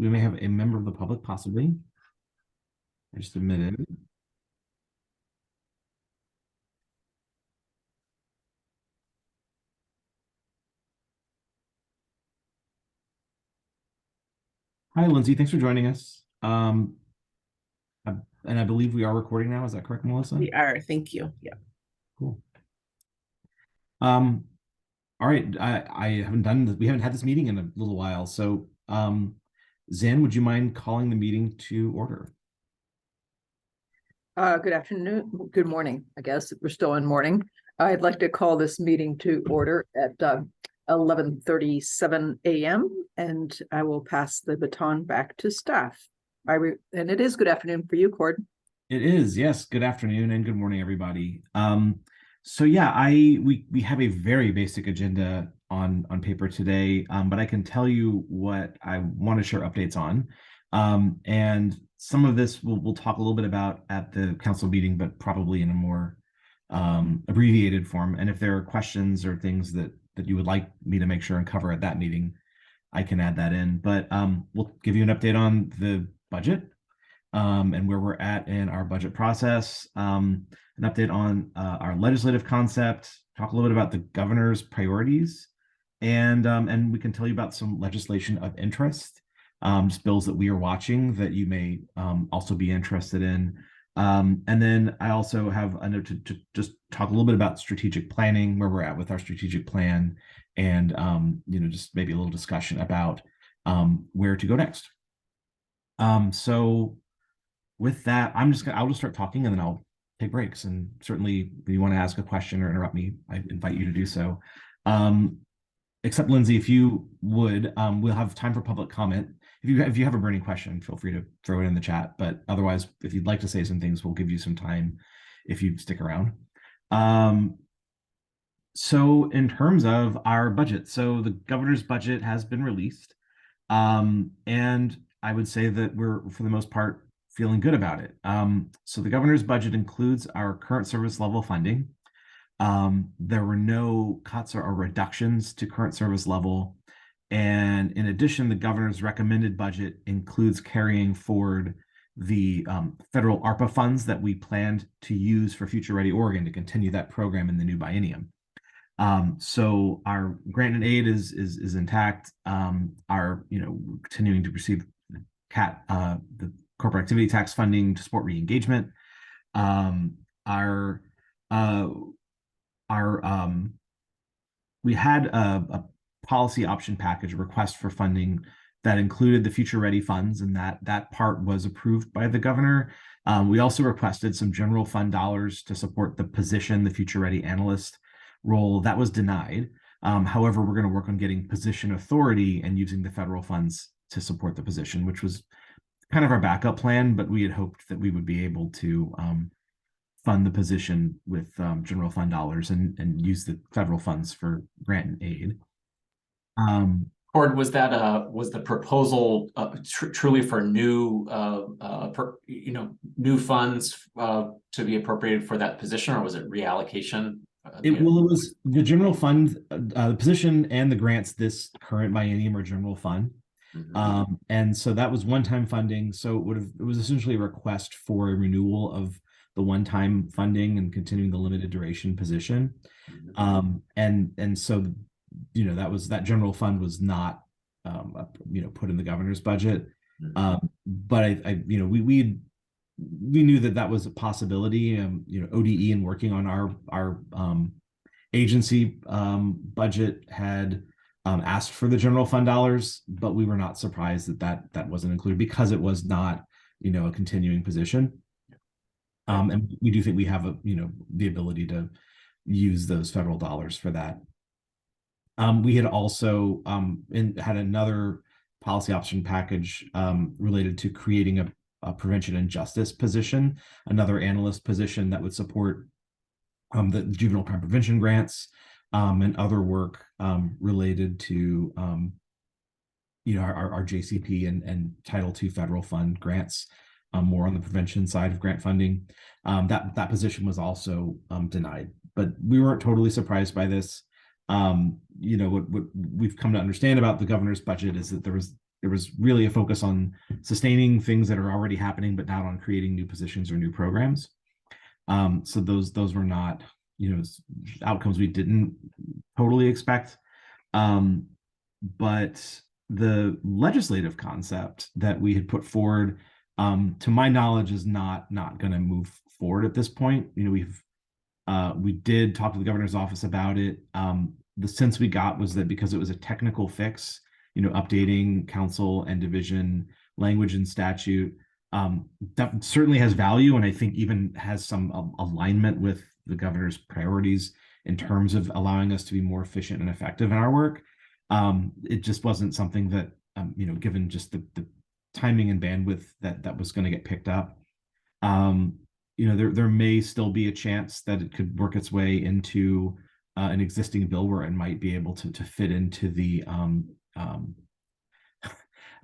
we may have a member of the public, possibly. I just admitted. Hi, Lindsay. Thanks for joining us. And I believe we are recording now. Is that correct, Melissa? We are. Thank you. Yeah. Cool. All right. We haven't had this meeting in a little while. So, Zan, would you mind calling the meeting to order? Good afternoon. Good morning. I guess we're still in morning. I'd like to call this meeting to order at 11:37 a.m. and I will pass the baton back to staff. And it is good afternoon for you, Cord. It is, yes. Good afternoon and good morning, everybody. So yeah, we have a very basic agenda on paper today, but I can tell you what I want to share updates on. And some of this we'll talk a little bit about at the council meeting, but probably in a more abbreviated form. And if there are questions or things that you would like me to make sure and cover at that meeting, I can add that in. But we'll give you an update on the budget and where we're at in our budget process, an update on our legislative concept, talk a little bit about the governor's priorities, and we can tell you about some legislation of interest, just bills that we are watching that you may also be interested in. And then I also have a note to just talk a little bit about strategic planning, where we're at with our strategic plan, and just maybe a little discussion about where to go next. So with that, I'll just start talking and then I'll take breaks. And certainly if you want to ask a question or interrupt me, I invite you to do so. Except Lindsay, if you would, we'll have time for public comment. If you have a burning question, feel free to throw it in the chat. But otherwise, if you'd like to say some things, we'll give you some time if you stick around. So in terms of our budget, so the governor's budget has been released. And I would say that we're, for the most part, feeling good about it. So the governor's budget includes our current service level funding. There were no cuts or reductions to current service level. And in addition, the governor's recommended budget includes carrying forward the federal ARPA funds that we planned to use for Future Ready Oregon to continue that program in the new biennium. So our grant and aid is intact. Our continuing to receive the corporate activity tax funding to support re-engagement. We had a policy option package request for funding that included the Future Ready funds, and that part was approved by the governor. We also requested some general fund dollars to support the position, the Future Ready analyst role. That was denied. However, we're going to work on getting position authority and using the federal funds to support the position, which was kind of our backup plan, but we had hoped that we would be able to fund the position with general fund dollars and use the federal funds for grant and aid. Cord, was the proposal truly for new new funds to be appropriated for that position, or was it reallocation? It was the general fund, the position and the grants this current biennium are general fund. Mm-hmm. And so that was one-time funding. So it was essentially a request for a renewal of the one-time funding and continuing the limited duration position. Mm-hmm. And so that general fund was not put in the governor's budget. Mm-hmm. But we knew that was a possibility. ODE and working on our agency budget had asked for the general fund dollars, but we were not surprised that wasn't included because it was not a continuing position. And we do think we have the ability to use those federal dollars for that. We had also had another policy option package related to creating a prevention and justice position, another analyst position that would support the juvenile crime prevention grants and other work related to our JCP and Title II federal fund grants, more on the prevention side of grant funding. That position was also denied, but we weren't totally surprised by this. What we've come to understand about the governor's budget is that there was there was really a focus on sustaining things that are already happening, but not on creating new positions or new programs. So those were not, outcomes we didn't totally expect. But the legislative concept that we had put forward, to my knowledge, is not going to move forward at this point. We did talk to the governor's office about it. The sense we got was that because it was a technical fix, updating council and division language and statute, that certainly has value, and I think even has some alignment with the governor's priorities in terms of allowing us to be more efficient and effective in our work. It just wasn't something that, given just the timing and bandwidth that was going to get picked up. There may still be a chance that it could work its way into an existing bill where it might be able to fit into the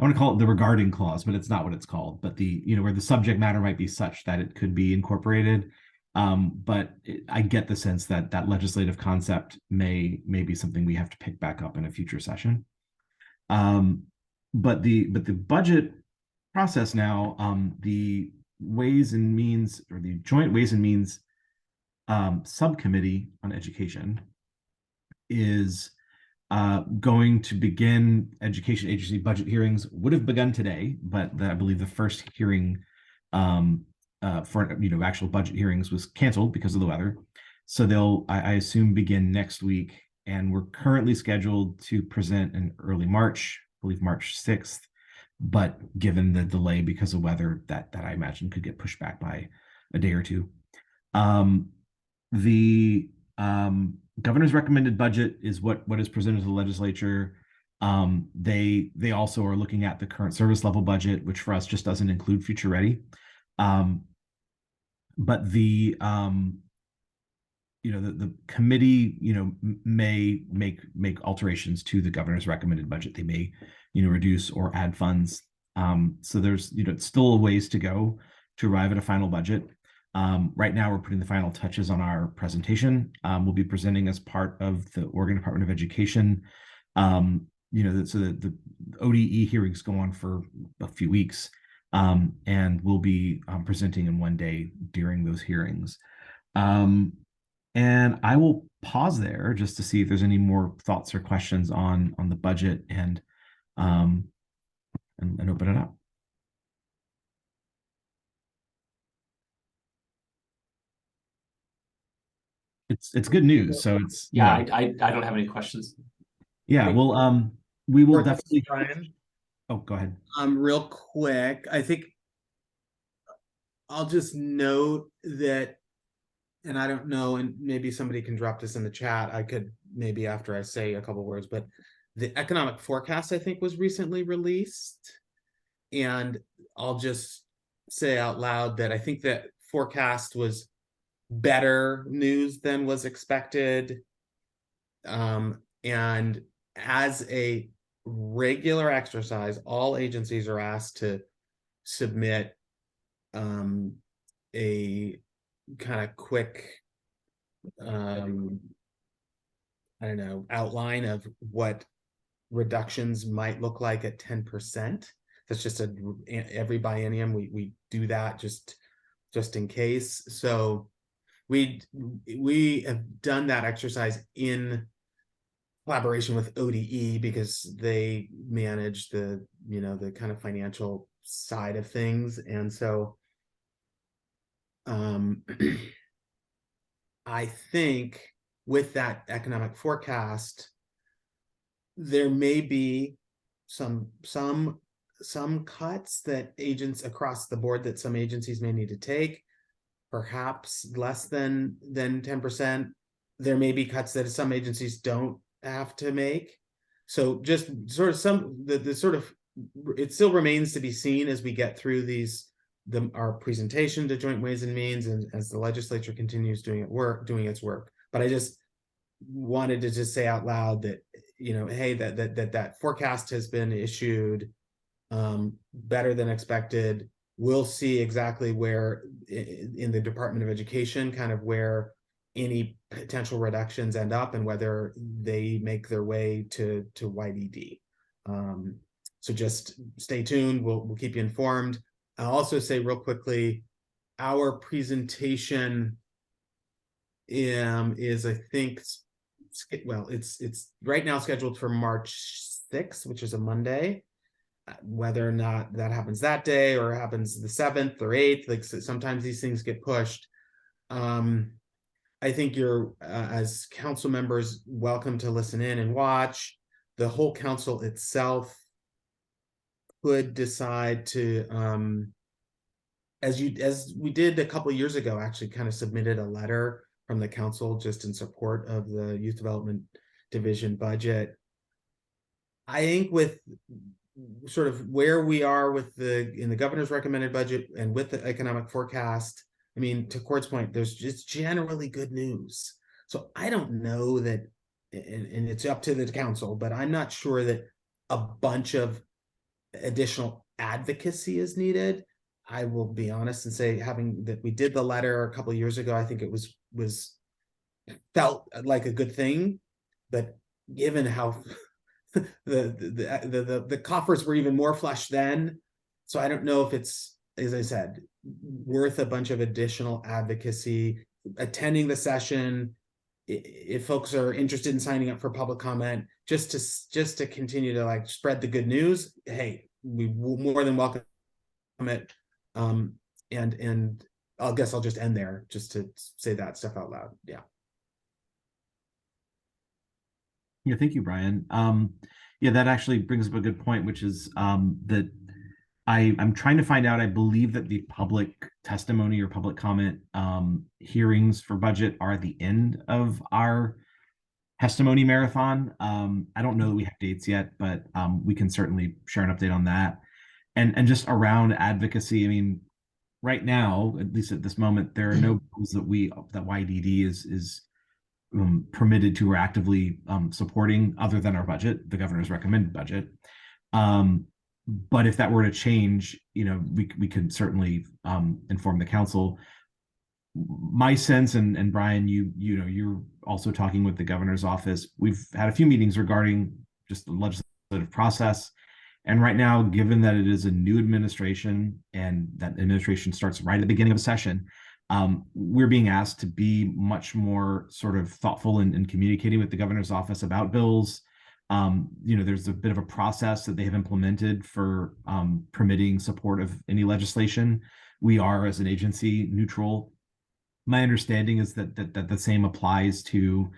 I want to call it the regarding clause, but it's not what it's called. But where the subject matter might be such that it could be incorporated. I get the sense that that legislative concept may be something we have to pick back up in a future session. But the budget process now, the Ways and Means, or the Joint Ways and Means Subcommittee on Education, is going to begin education agency budget hearings. Would have begun today, but I believe the first hearing for actual budget hearings was canceled because of the weather. So they'll, I assume, begin next week, and we're currently scheduled to present in early March, I believe March 6th. But given the delay because of weather, that I imagine could get pushed back by a day or two. The governor's recommended budget is what is presented to the legislature. They also are looking at the current service level budget, which for us just doesn't include future ready. But the committee may make alterations to the governor's recommended budget. They may reduce or add funds. So there's still a ways to go to arrive at a final budget. Right now, we're putting the final touches on our presentation. We'll be presenting as part of the Oregon Department of Education. So the ODE hearings go on for a few weeks, and we'll be presenting in one day during those hearings. And I will pause there just to see if there's any more thoughts or questions on the budget, and open it up. It's good news. So it's I don't have any questions. Yeah, well, we will Or definitely. Brian, Oh, go ahead. real quick, I think I'll just note that, and I don't know, and maybe somebody can drop this in the chat. I could maybe after I say a couple words, but the economic forecast, I think, was recently released. And I'll just say out loud that I think that forecast was better news than was expected. And as a regular exercise, all agencies are asked to submit a kind of quick I don't know, outline of what reductions might look like at 10%. That's just every biennium we do that just in case. So we have done that exercise in collaboration with ODE because they manage the the kind of financial side of things. And so I think with that economic forecast, there may be some cuts that agents across the board that some agencies may need to take, perhaps less than 10%. There may be cuts that some agencies don't have to make. So just sort of it still remains to be seen as we get through our presentation to Joint Ways and Means, and as the legislature continues doing its work. But I just wanted to just say out loud that hey, that forecast has been issued, better than expected. We'll see exactly where in the Department of Education kind of where any potential reductions end up and whether they make their way to YDD. So just stay tuned. We'll keep you informed. I'll also say real quickly, our presentation is, I think, well, it's right now scheduled for March 6th, which is a Monday. Whether or not that happens that day or happens the 7th or 8th, like sometimes these things get pushed. I think you're, as council members, welcome to listen in and watch. The whole council itself could decide to, as we did a couple of years ago, actually kind of submitted a letter from the council just in support of the youth development division budget. I think with sort of where we are with in the governor's recommended budget and with the economic forecast, I mean, to Court's point, there's just generally good news. So I don't know that, and it's up to the council, but I'm not sure that a bunch of additional advocacy is needed. I will be honest and say, having that we did the letter a couple of years ago, I think it was felt like a good thing, but given how the coffers were even more flush then, so I don't know if it's, as I said, worth a bunch of additional advocacy, attending the session. If folks are interested in signing up for public comment, just to continue to like spread the good news, hey, we more than welcome it. And I guess I'll just end there just to say that stuff out loud. Yeah. Yeah, thank you, Brian. Yeah, that actually brings up a good point, which is that I'm trying to find out. I believe that the public testimony or public comment hearings for budget are at the end of our testimony marathon. I don't know that we have dates yet, but we can certainly share an update on that. And just around advocacy, I mean, right now, at least at this moment, there are no bills that YDD is permitted to or actively supporting other than our budget, the governor's recommended budget. But if that were to change, we could certainly inform the council. My sense, and Brian, you're also talking with the governor's office. We've had a few meetings regarding just the legislative process. And right now, given that it is a new administration and that administration starts right at the beginning of a session, we're being asked to be much more sort of thoughtful in communicating with the governor's office about bills. There's a bit of a process that they have implemented for permitting support of any legislation. We are, as an agency, neutral. My understanding is that the same applies to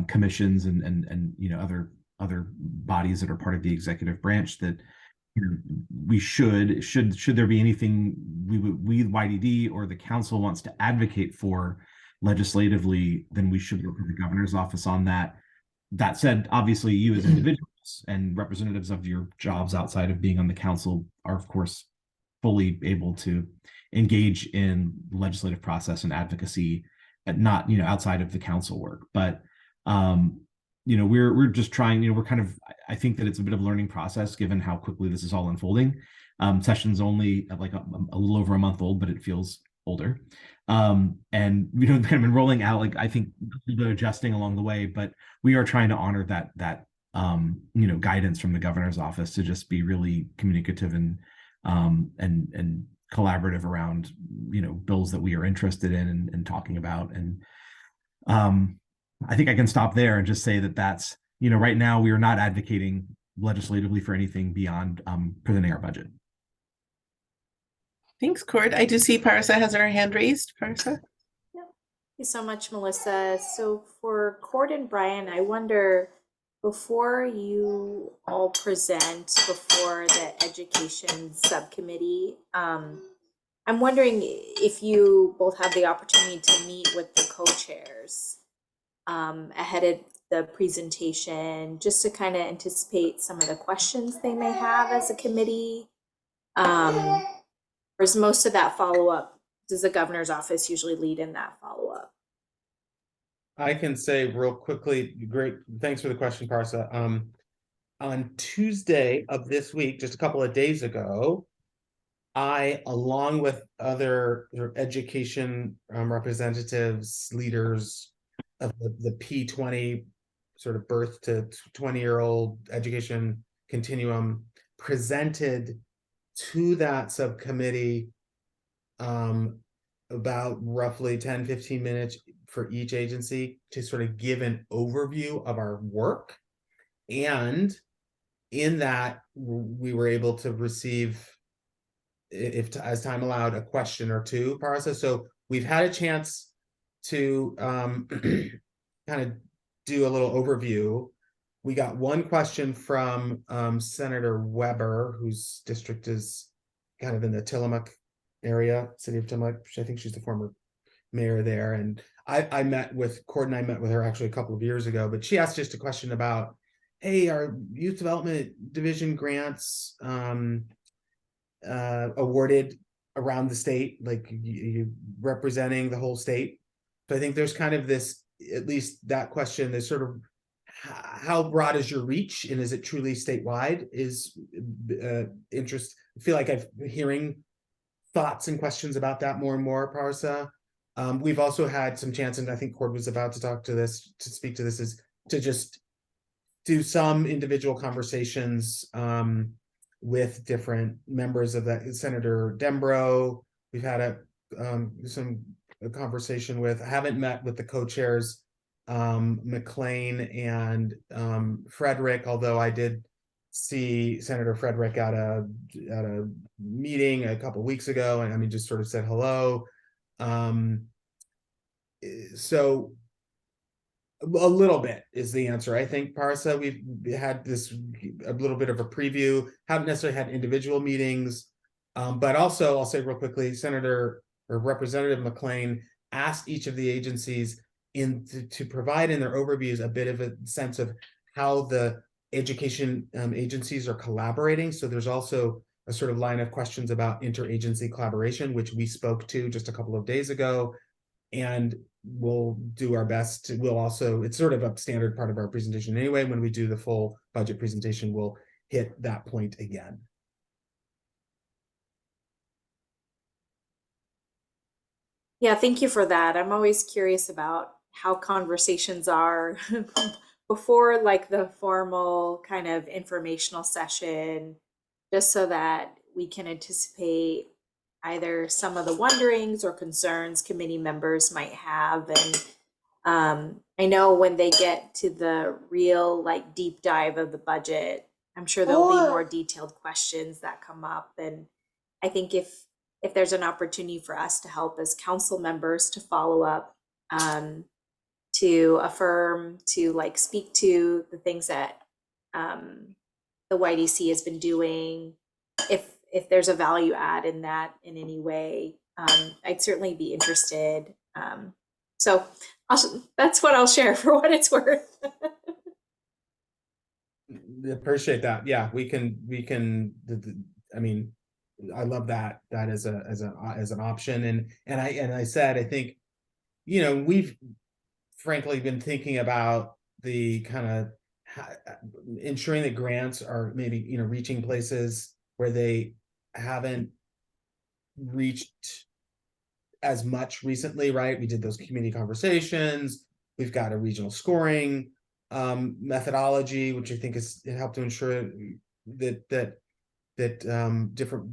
commissions and other bodies that are part of the executive branch, that we should there be anything we YDD or the council wants to advocate for legislatively, then we should work with the governor's office on that. That said, obviously you as individuals and representatives of your jobs outside of being on the council are of course fully able to engage in legislative process and advocacy, not outside of the council work. But we're just trying, we're kind of, I think that it's a bit of a learning process given how quickly this is all unfolding. Session's only like a little over a month old, but it feels older. And kind of been rolling out, like, I think a little bit adjusting along the way, but we are trying to honor that guidance from the governor's office to just be really communicative and collaborative around bills that we are interested in and talking about. And I think I can stop there and just say that's right now we are not advocating legislatively for anything beyond presenting our budget. Thanks, Court. I do see Parsa has her hand raised. Parsa. Yeah. Thank you so much, Melissa. So for Court and Brian, I wonder, before you all present before the education subcommittee, I'm wondering if you both have the opportunity to meet with the co-chairs ahead of the presentation, just to kind of anticipate some of the questions they may have as a committee. Whereas most of that follow-up, does the governor's office usually lead in that follow-up? I can say real quickly, great, thanks for the question, Parsa. On Tuesday of this week, just a couple of days ago, I, along with other education representatives, leaders of the P20 sort of birth to 20-year-old education continuum, presented to that subcommittee about roughly 10-15 minutes for each agency to sort of give an overview of our work. And in that, we were able to receive, as time allowed, a question or two, Parsa. So we've had a chance to kind of do a little overview. We got one question from Senator Weber, whose district is kind of in the Tillamook area, city of Tillamook. I think she's the former mayor there. And I met with Cord, and I met with her actually a couple of years ago, but she asked just a question about, hey, are youth development division grants awarded around the state, like you representing the whole state? So I think there's kind of this, at least that question, there's sort of how broad is your reach, and is it truly statewide, is interest. I feel like I've hearing thoughts and questions about that more and more, Parsa. We've also had some chance, and I think Cord was about to speak to this, is to just do some individual conversations with different members of that. Senator Dembro, we've had a conversation with. I haven't met with the co-chairs, McLean and Frederick, although I did see Senator Frederick at a meeting a couple weeks ago, and I mean, just sort of said hello. So a little bit is the answer, I think, Parsa. We've had a little bit of a preview, haven't necessarily had individual meetings, but also I'll say real quickly, Senator or Representative McLean asked each of the agencies to provide in their overviews a bit of a sense of how the education agencies are collaborating. So there's also a sort of line of questions about interagency collaboration, which we spoke to just a couple of days ago, and we'll do our best. We'll also, it's sort of a standard part of our presentation anyway. When we do the full budget presentation, we'll hit that point again. Yeah, thank you for that. I'm always curious about how conversations are before like the formal kind of informational session, just so that we can anticipate either some of the wonderings or concerns committee members might have. And I know when they get to the real like deep dive of the budget, I'm sure there'll be more detailed questions that come up. And I think if there's an opportunity for us to help as council members to follow up, to affirm, to like speak to the things that the YDC has been doing, if there's a value add in that in any way, I'd certainly be interested. So that's what I'll share for what it's worth. Appreciate that. Yeah, we can. I mean, I love that as an option. And I said, I think, you know, we've frankly been thinking about the kind of ensuring that grants are maybe, you know, reaching places where they haven't reached as much recently, right? We did those community conversations. We've got a regional scoring methodology, which I think has helped to ensure that different,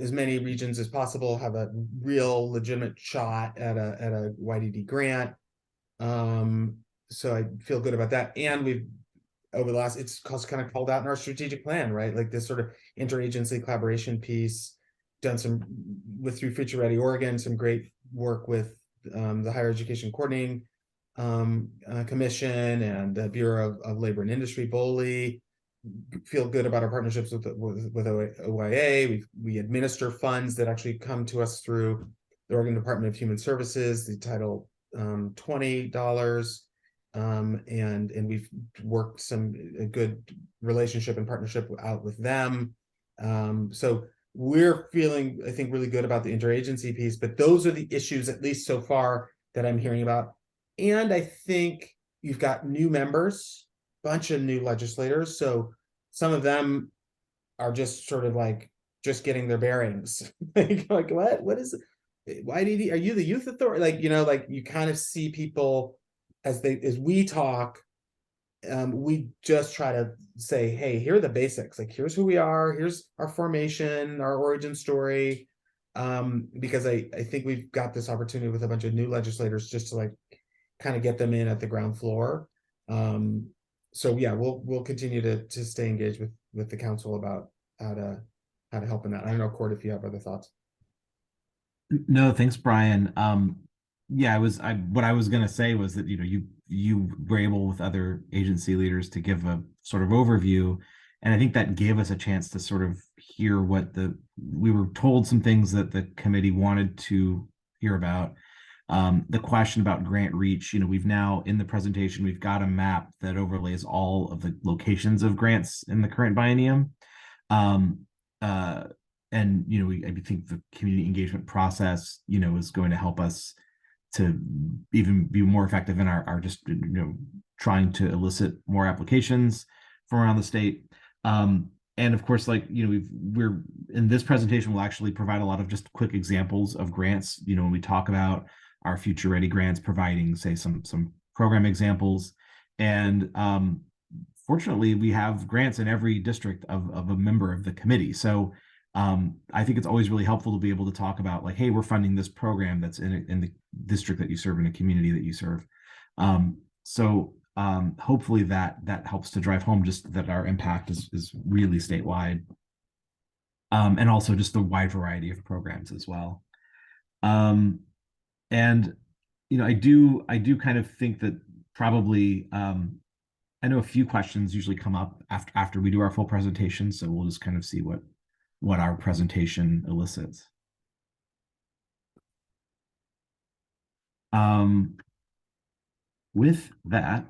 as many regions as possible have a real legitimate shot at a YDD grant. So I feel good about that. And we've, over the last, it's kind of called out in our strategic plan, right? Like this sort of interagency collaboration piece, done some through Future Ready Oregon, some great work with the Higher Education Coordinating Commission and the Bureau of Labor and Industry, BOLI. Feel good about our partnerships with OYA. We administer funds that actually come to us through the Oregon Department of Human Services, the Title $20, and we've worked a good relationship and partnership out with them. So we're feeling, I think, really good about the interagency piece, but those are the issues, at least so far, that I'm hearing about. And I think you've got new members, bunch of new legislators. So some of them are just sort of like just getting their bearings. like what is it? YDD? Are you the youth authority? Like, you know, like you kind of see people as we talk, we just try to say, hey, here are the basics. Like, here's who we are. Here's our formation, our origin story. Because I think we've got this opportunity with a bunch of new legislators just to like kind of get them in at the ground floor. So yeah, we'll continue to stay engaged with the council about how to help in that. I don't know, Cord, if you have other thoughts. No, thanks, Brian. Yeah, what I was gonna say was that, you were able with other agency leaders to give a sort of overview. And I think that gave us a chance to sort of hear we were told some things that the committee wanted to hear about. The question about grant reach, we've now in the presentation, we've got a map that overlays all of the locations of grants in the current biennium. And, I think the community engagement process, is going to help us to even be more effective in our just, trying to elicit more applications from around the state. And of course, like, we're in this presentation, we'll actually provide a lot of just quick examples of grants, when we talk about our future ready grants, providing, say, some program examples. And fortunately, we have grants in every district of a member of the committee. So I think it's always really helpful to be able to talk about, like, hey, we're funding this program that's in the district that you serve, in a community that you serve. So hopefully that helps to drive home just that our impact is really statewide, and also just the wide variety of programs as well. And I do kind of think that probably I know a few questions usually come up after we do our full presentation, so we'll just kind of see what our presentation elicits. With that,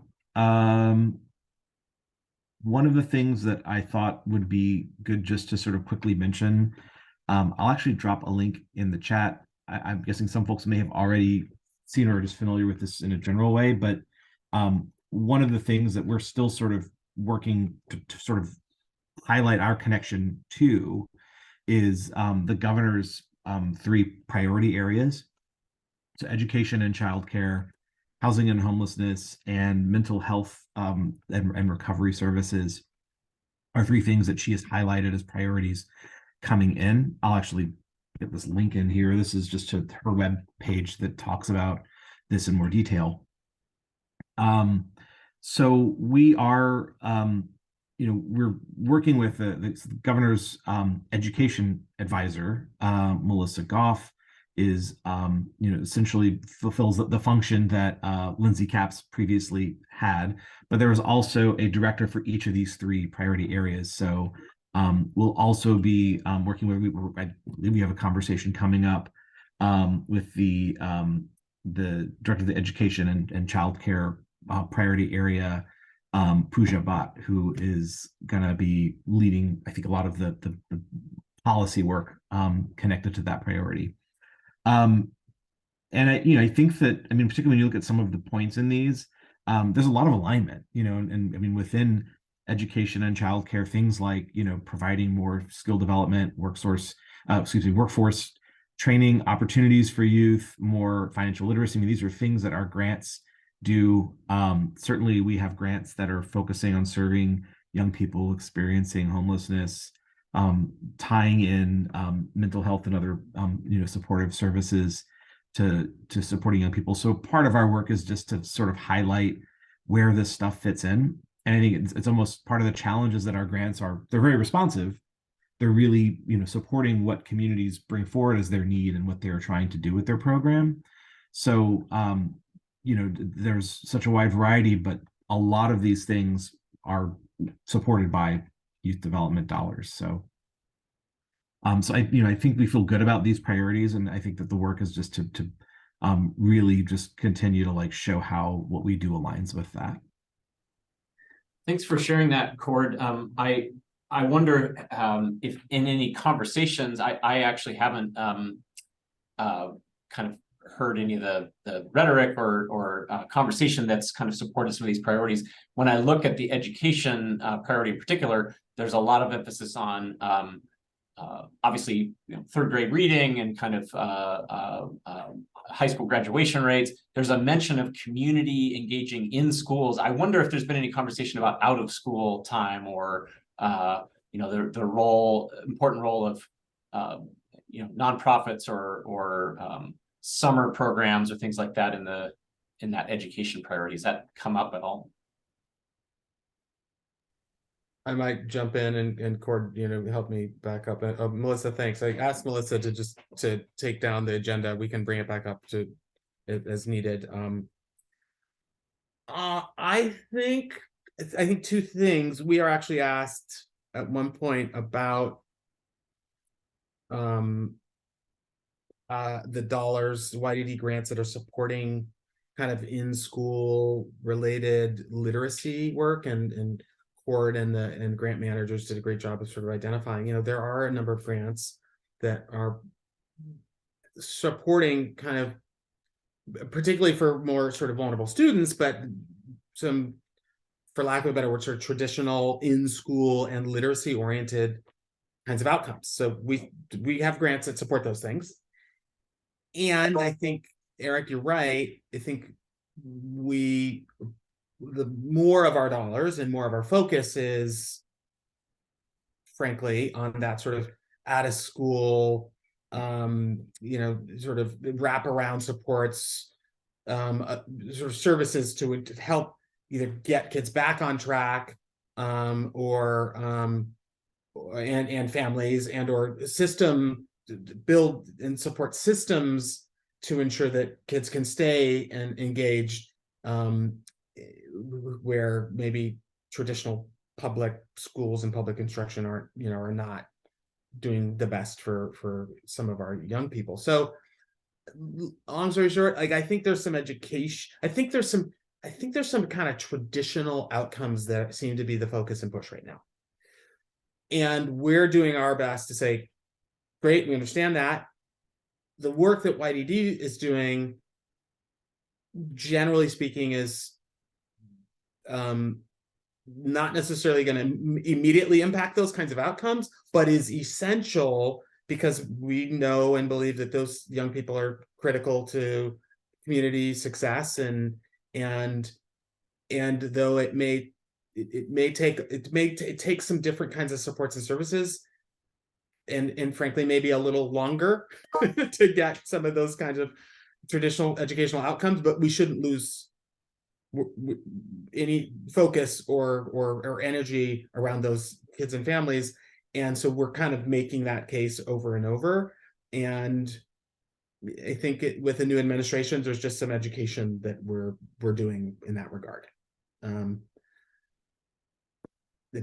one of the things that I thought would be good just to sort of quickly mention, I'll actually drop a link in the chat. I'm guessing some folks may have already seen or are just familiar with this in a general way, but one of the things that we're still sort of working to sort of highlight our connection to is the governor's 3 priority areas. So education and childcare, housing and homelessness, and mental health and recovery services are 3 things that she has highlighted as priorities coming in. I'll actually get this link in here. This is just to her web page that talks about this in more detail. So we are, we're working with the governor's education advisor, Melissa Goff, is essentially fulfills the function that Lindsay Capps previously had, but there was also a director for each of these 3 priority areas. So we'll also be working with, I believe we have a conversation coming up with the director of the education and childcare priority area, Pooja Bhatt, who is going to be leading, I think, a lot of the policy work connected to that priority. And I think that, particularly when you look at some of the points in these, there's a lot of alignment, and within education and childcare, things like, providing more skill development, workforce training opportunities for youth, more financial literacy. These are things that our grants do. Certainly we have grants that are focusing on serving young people experiencing homelessness, tying in mental health and other supportive services to supporting young people. So part of our work is just to sort of highlight where this stuff fits in. And I think it's almost part of the challenges that our grants are. They're very responsive. They're really, supporting what communities bring forward as their need and what they're trying to do with their program. So, there's such a wide variety, but a lot of these things are supported by youth development dollars. So, I think we feel good about these priorities, and I think that the work is just to really just continue to show how what we do aligns with that. Thanks for sharing that, Cord. I wonder if in any conversations, I actually haven't kind of heard any of the rhetoric or conversation that's kind of supported some of these priorities. When I look at the education priority in particular, there's a lot of emphasis on obviously, third grade reading and kind of high school graduation rates. There's a mention of community engaging in schools. I wonder if there's been any conversation about out of school time or the important role of nonprofits or summer programs or things like that in that education priority. Has that come up at all? I might jump in and Cord, help me back up. Melissa, thanks. I asked Melissa to take down the agenda. We can bring it back up to it as needed. I think two things. We are actually asked at one point about the dollars, YDD grants that are supporting kind of in-school related literacy work, and Cord and grant managers did a great job of sort of identifying, there are a number of grants that are supporting kind of, particularly for more sort of vulnerable students, but some, for lack of a better word, sort of traditional in-school and literacy oriented kinds of outcomes. So we have grants that support those things. And I think, Eric, you're right. I think the more of our dollars and more of our focus is, frankly, on that sort of out of school, sort of wraparound supports, sort of services to help either get kids back on track, or families or system build and support systems to ensure that kids can stay and engaged, where maybe traditional public schools and public instruction are not doing the best for some of our young people. So long story short, I think there's some education. I think there's some kind of traditional outcomes that seem to be the focus and push right now. And we're doing our best to say, great, we understand that. The work that YDD is doing, generally speaking, is not necessarily going to immediately impact those kinds of outcomes, but is essential because we know and believe that those young people are critical to community success, and though it may take some different kinds of supports and services, and frankly maybe a little longer to get some of those kinds of traditional educational outcomes, but we shouldn't lose any focus or energy around those kids and families. And so we're kind of making that case over and over. And I think with the new administration, there's just some education that we're doing in that regard.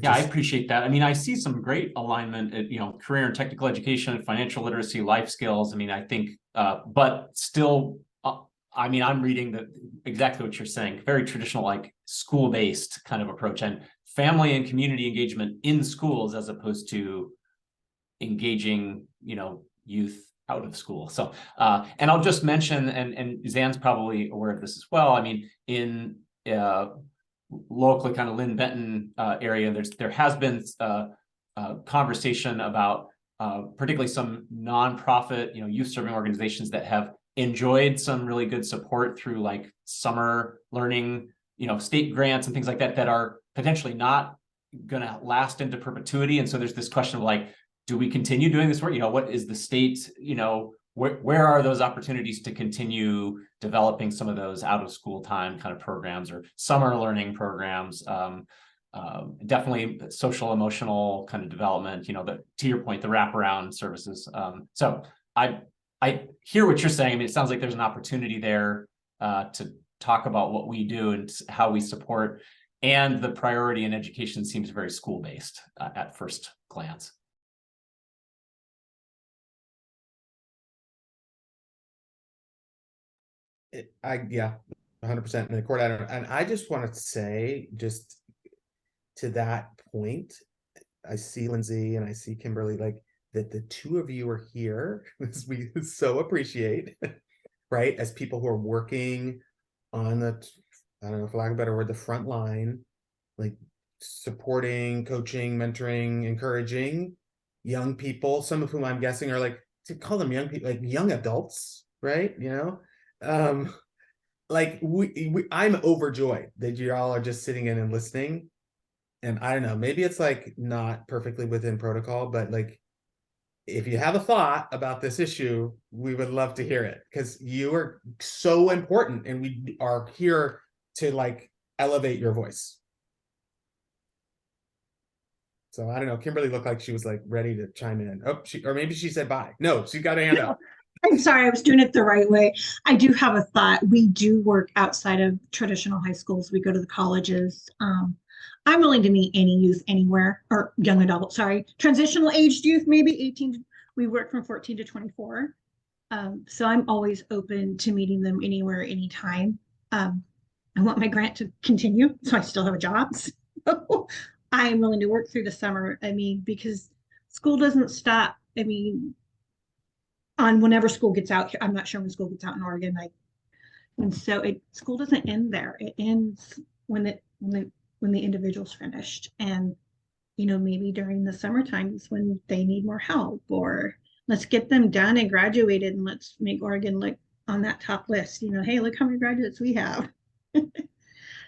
I appreciate that. I mean, I see some great alignment at, career and technical education, financial literacy, life skills. I mean, I think, but still, I'm reading exactly what you're saying, very traditional, like school-based kind of approach, and family and community engagement in schools as opposed to engaging, youth out of school. So, and I'll just mention, and Zan's probably aware of this as well. I mean, in locally kind of Lynn Benton area, there has been conversation about particularly some nonprofit, youth serving organizations that have enjoyed some really good support through like summer learning, state grants and things like that are potentially not going to last into perpetuity. And so there's this question of like, do we continue doing this work? What is the state, where are those opportunities to continue developing some of those out of school time kind of programs or summer learning programs? Definitely social emotional kind of development, to your point, the wraparound services. So I hear what you're saying. I mean, it sounds like there's an opportunity there to talk about what we do and how we support, and the priority in education seems very school-based at first glance. Yeah, 100%. And Cord, and I just want to say, just to that point, I see Lindsay and I see Kimberly, like that the two of you are here, as we so appreciate, right? As people who are working on the, I don't know, for lack of a better word, the front line, like supporting, coaching, mentoring, encouraging young people, some of whom I'm guessing are like, to call them young people, like young adults, right? Like I'm overjoyed that you all are just sitting in and listening. And I don't know, maybe it's like not perfectly within protocol, but like, if you have a thought about this issue, we would love to hear it, because you are so important and we are here to like elevate your voice. So I don't know, Kimberly looked like she was like ready to chime in. Oh, or maybe she said bye. No, she got a hand up. I'm sorry, I was doing it the right way. I do have a thought. We do work outside of traditional high schools. We go to the colleges. I'm willing to meet any youth anywhere, or young adult, sorry, transitional aged youth, maybe 18. We work from 14 to 24. So I'm always open to meeting them anywhere, anytime. I want my grant to continue, so I still have a job. So I'm willing to work through the summer. I mean, because school doesn't stop. I mean, on whenever school gets out here. I'm not sure when school gets out in Oregon. And so school doesn't end there. It ends when the individual's finished. And maybe during the summer times when they need more help, or let's get them done and graduated, and let's make Oregon look on that top list. Hey, look how many graduates we have.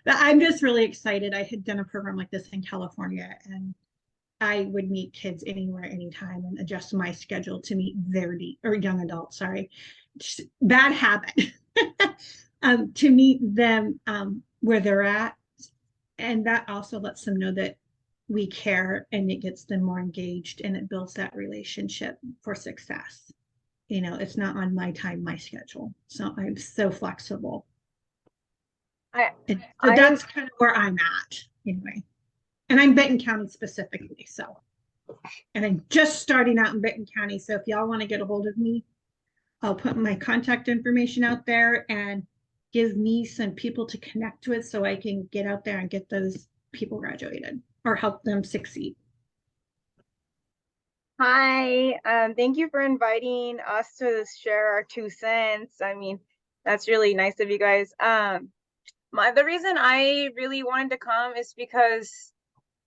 I'm just really excited. I had done a program like this in California, and I would meet kids anywhere, anytime, and adjust my schedule to meet their need, or young adults, sorry, just bad habit, to meet them where they're at. And that also lets them know that we care, and it gets them more engaged, and it builds that relationship for success. It's not on my time, my schedule. So I'm so flexible. So that's kind of where I'm at anyway. And I'm Benton County specifically, so. And I'm just starting out in Benton County, so if y'all want to get a hold of me, I'll put my contact information out there, and give me some people to connect with so I can get out there and get those people graduated or help them succeed. Hi, thank you for inviting us to share our 2 cents. I mean, that's really nice of you guys. The reason I really wanted to come is because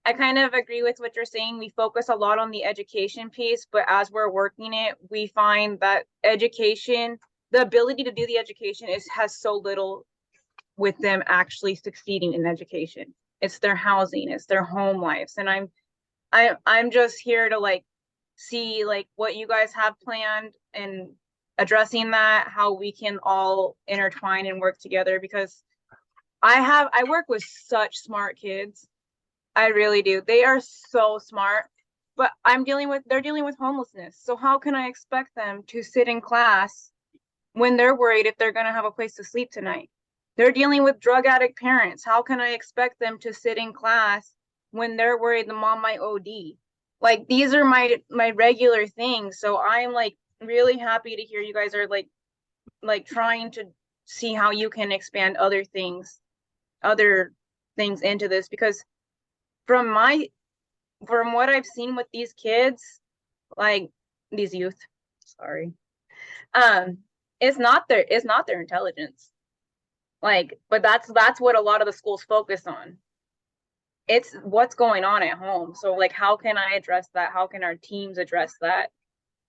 I kind of agree with what you're saying. We focus a lot on the education piece, but as we're working it, we find that education, the ability to do the education has so little with them actually succeeding in education. It's their housing, it's their home lives. And I'm just here to like see like what you guys have planned and addressing that, how we can all intertwine and work together, because I work with such smart kids. I really do. They are so smart, but they're dealing with homelessness. So how can I expect them to sit in class when they're worried if they're going to have a place to sleep tonight? They're dealing with drug addict parents. How can I expect them to sit in class when they're worried the mom might OD? Like, these are my regular things. So I'm like really happy to hear you guys are like trying to see how you can expand other things into this, because from what I've seen with these kids, like these youth, sorry, it's not their intelligence. Like, but that's what a lot of the schools focus on. It's what's going on at home. So like, how can I address that? How can our teams address that?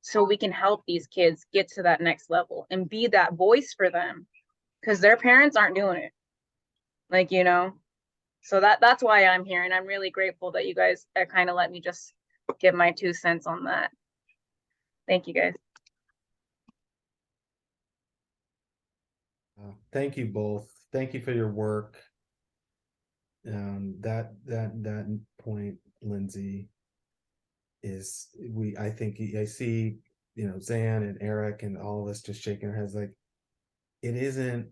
So we can help these kids get to that next level and be that voice for them, because their parents aren't doing it. Like, so that's why I'm here, and I'm really grateful that you guys kind of let me just give my 2 cents on that. Thank you, guys. Thank you both. Thank you for your work. That point, Lindsay, is I think I see, Zan and Eric and all of us just shaking our heads like, it isn't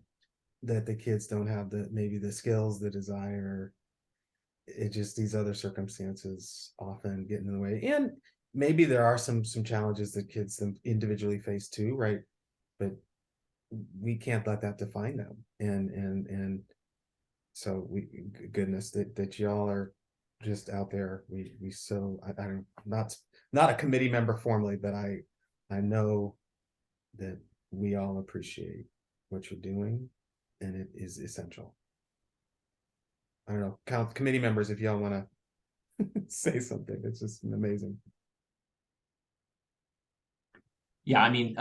that the kids don't have maybe the skills, the desire. It just, these other circumstances often get in the way. And maybe there are some challenges that kids individually face too, right? But we can't let that define them. And so goodness that y'all are just out there. I'm not a committee member formally, but I know that we all appreciate what you're doing, and it is essential. I don't know, committee members, if y'all want to say something. It's just amazing. Yeah, I mean,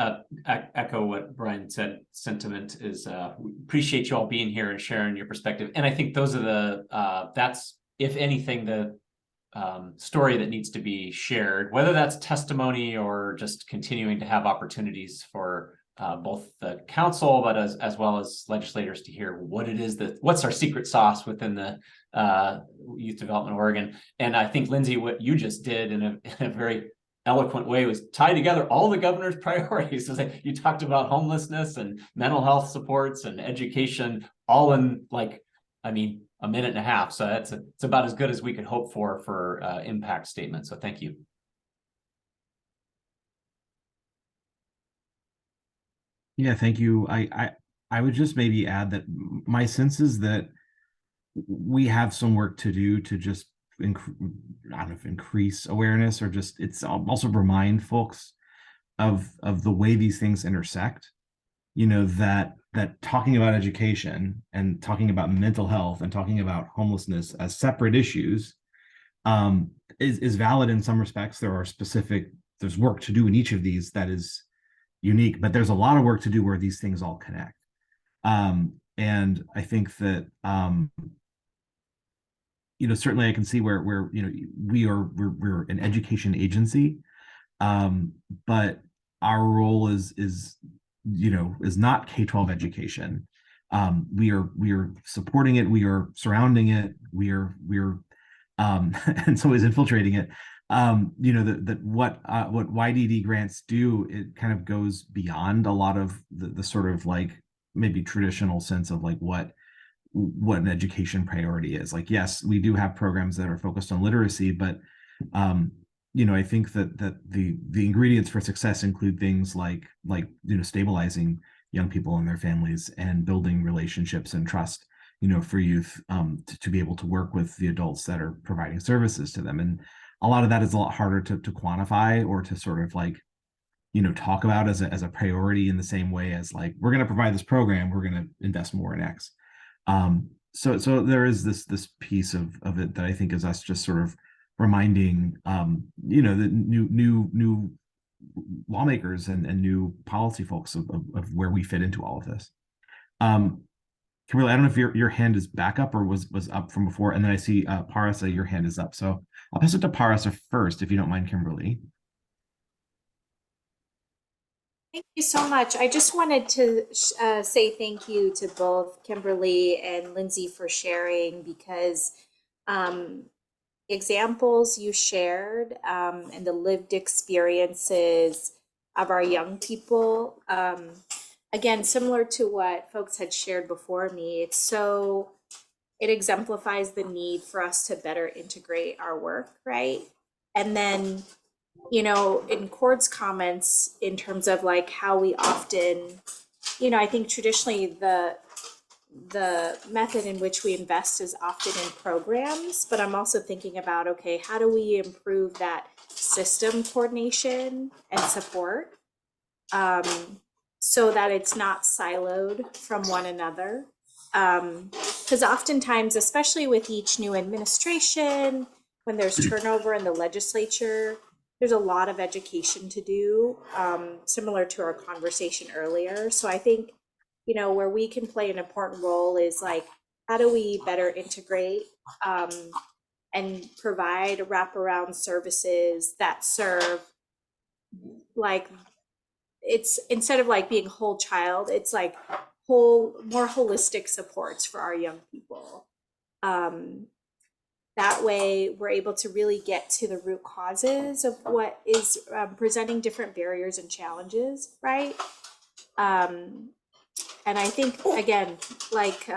echo what Brian said. Sentiment is we appreciate you all being here and sharing your perspective. And I think those are the that's, if anything, the story that needs to be shared, whether that's testimony or just continuing to have opportunities for both the council, but as well as legislators to hear what it is what's our secret sauce within the Youth Development Oregon. And I think, Lindsay, what you just did in a very eloquent way was tie together all the governor's priorities. So you talked about homelessness and mental health supports and education all in, like, I mean, a minute and a half. So it's about as good as we could hope for impact statement. So thank you. Yeah, thank you. I would just maybe add that my sense is that we have some work to do to just I don't know if increase awareness, or just it's also remind folks of the way these things intersect. You know, that talking about education and talking about mental health and talking about homelessness as separate issues is valid in some respects. There's work to do in each of these that is unique, but there's a lot of work to do where these things all connect. And I think that you know, certainly I can see where you know we're an education agency, but our role is you know, is not K-12 education. We are supporting it, we are surrounding it, we are and so is infiltrating it. You know, that what YDD grants do, it kind of goes beyond a lot of the sort of like maybe traditional sense of like what an education priority is. Like, yes, we do have programs that are focused on literacy, but you know, I think that the ingredients for success include things like you know, stabilizing young people and their families and building relationships and trust, you know, for youth to be able to work with the adults that are providing services to them. And a lot of that is a lot harder to quantify or to sort of like, you know, talk about as a priority in the same way as like, we're going to provide this program, we're going to invest more in X. So there is this piece of it that I think is us just sort of reminding, you know, the new lawmakers and new policy folks of where we fit into all of this. Kimberly, I don't know if your hand is back up or was up from before, and then I see Parasa, your hand is up. So I'll pass it to Parasa first, if you don't mind, Kimberly. Thank you so much. I just wanted to say thank you to both Kimberly and Lindsay for sharing, because examples you shared and the lived experiences of our young people, again, similar to what folks had shared before me, it exemplifies the need for us to better integrate our work, right? And then, you know, in Cord's comments in terms of like how we often, you know, I think traditionally the method in which we invest is often in programs, but I'm also thinking about, okay, how do we improve that system coordination and support so that it's not siloed from one another? Because oftentimes, especially with each new administration, when there's turnover in the legislature, there's a lot of education to do, similar to our conversation earlier. So I think, you know, where we can play an important role is like, how do we better integrate and provide wraparound services that serve, like, it's instead of like being whole child, it's like more holistic supports for our young people. That way we're able to really get to the root causes of what is presenting different barriers and challenges, right? And I think, again, like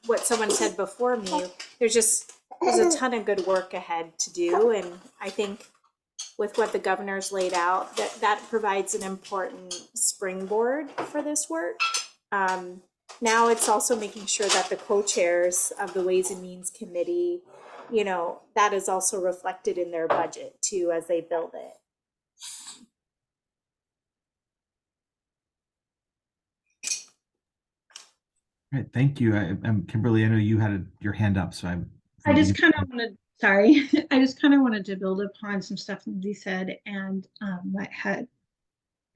what someone said before me, there's a ton of good work ahead to do. And I think with what the governor's laid out, that provides an important springboard for this work. Now it's also making sure that the co-chairs of the Ways and Means Committee, you know, that is also reflected in their budget too as they build it. All right, thank you. Kimberly, I know you had your hand up, so I just kind of wanted, sorry, I just kind of wanted to build upon some stuff Lindsay said and what had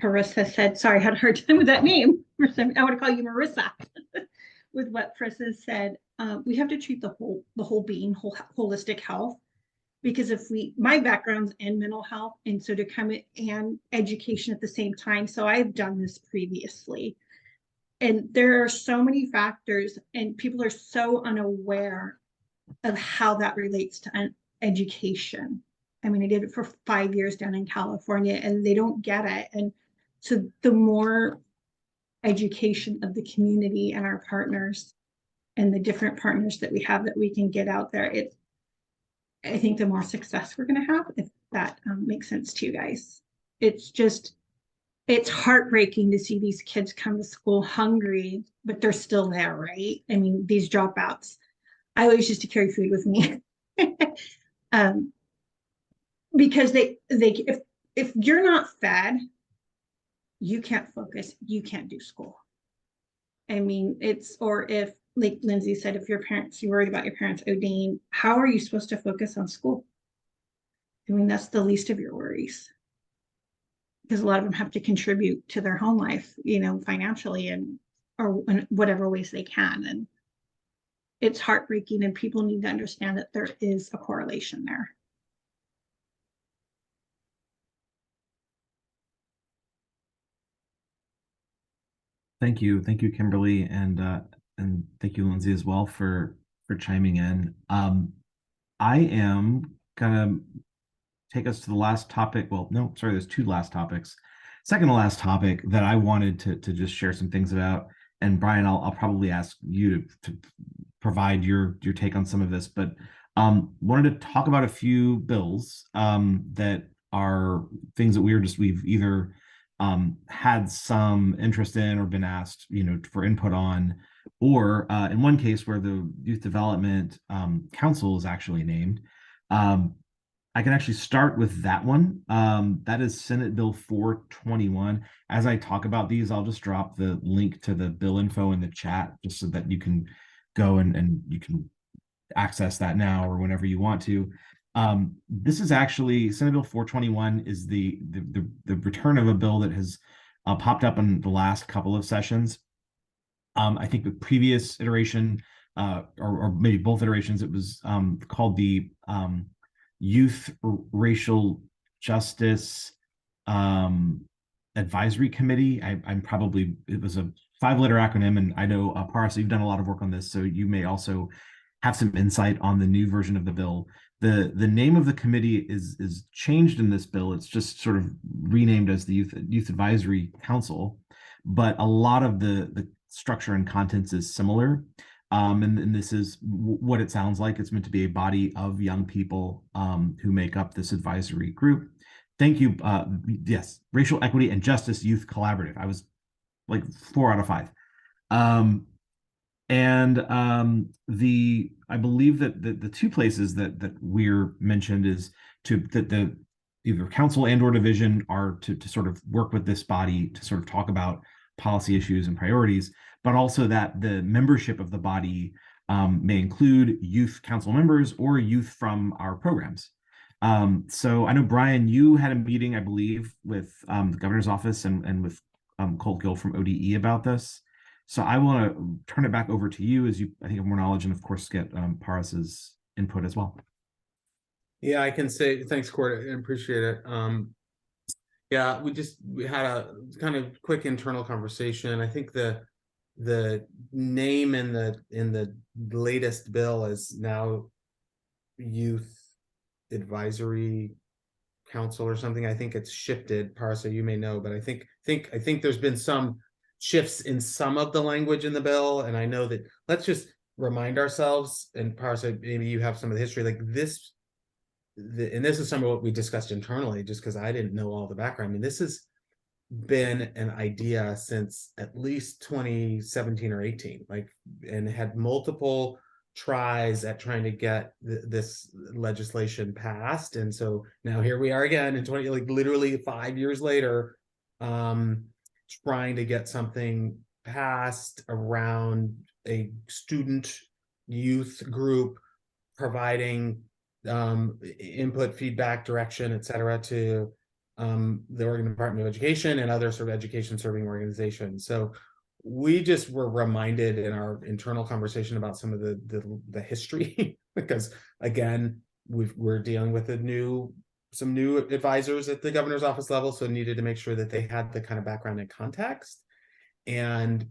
Parissa said, sorry, I had a hard time with that name. I want to call you Marissa. With what Parissa said, we have to treat the whole being, holistic health. Because my background's in mental health, and so to come in and education at the same time. So I've done this previously. And there are so many factors, and people are so unaware of how that relates to education. I mean, I did it for 5 years down in California, and they don't get it. And so the more education of the community and our partners and the different partners that we have that we can get out there, I think the more success we're going to have, if that makes sense to you guys. It's heartbreaking to see these kids come to school hungry, but they're still there, right? I mean, these dropouts. I always used to carry food with me. Because if you're not fed, you can't focus, you can't do school. I mean, or if, like Lindsay said, if you're worried about your parents ODing, how are you supposed to focus on school? I mean, that's the least of your worries. Because a lot of them have to contribute to their home life, financially or in whatever ways they can. And it's heartbreaking, and people need to understand that there is a correlation there. Thank you, Kimberly, and thank you, Lindsay, as well for chiming in. I am gonna take us to the last topic. Well, no, sorry, there's two last topics. Second to last topic that I wanted to just share some things about. And Brian, I'll probably ask you to provide your take on some of this, but wanted to talk about a few bills that are things that we've either had some interest in or been asked, for input on, or in one case where the Youth Development Council is actually named. I can actually start with that one. That is Senate Bill 421. As I talk about these, I'll just drop the link to the bill info in the chat just so that you can go and you can access that now or whenever you want to. This is actually Senate Bill 421 is the return of a bill that has popped up in the last couple of sessions. I think the previous iteration, or maybe both iterations, it was called the Youth Racial Justice Advisory Committee. It was a 5-letter acronym, and I know Parsa, you've done a lot of work on this, so you may also have some insight on the new version of the bill. The name of the committee is changed in this bill. It's just sort of renamed as the Youth Advisory Council, but a lot of the structure and contents is similar. And this is what it sounds like. It's meant to be a body of young people who make up this advisory group. Thank you. Yes, Racial Equity and Justice Youth Collaborative. I was like 4 out of 5. I believe that the two places that we're mentioned is that the either council and or division are to sort of work with this body to sort of talk about policy issues and priorities, but also that the membership of the body may include youth council members or youth from our programs. So I know, Brian, you had a meeting, I believe, with the governor's office and with Colt Gill from ODE about this. So I want to turn it back over to you as you, I think, have more knowledge and, of course, get Paras's input as well. Yeah, I can say thanks, Cord. I appreciate it. Yeah, we had a kind of quick internal conversation. I think the name in the latest bill is now Youth Advisory Council or something. I think it's shifted. Parsa, you may know, but I think there's been some shifts in some of the language in the bill, and I know that. Let's just remind ourselves, and Parsa, maybe you have some of the history, like this. And this is some of what we discussed internally, just because I didn't know all the background. I mean, this has been an idea since at least 2017 or 18, and had multiple tries at trying to get this legislation passed. And so now here we are again in literally 5 years later, trying to get something passed around a student youth group, providing input, feedback, direction, etc., to the Oregon Department of Education and other sort of education serving organizations. So we just were reminded in our internal conversation about some of the history, because again, we're dealing with some new advisors at the governor's office level, so needed to make sure that they had the kind of background and context. And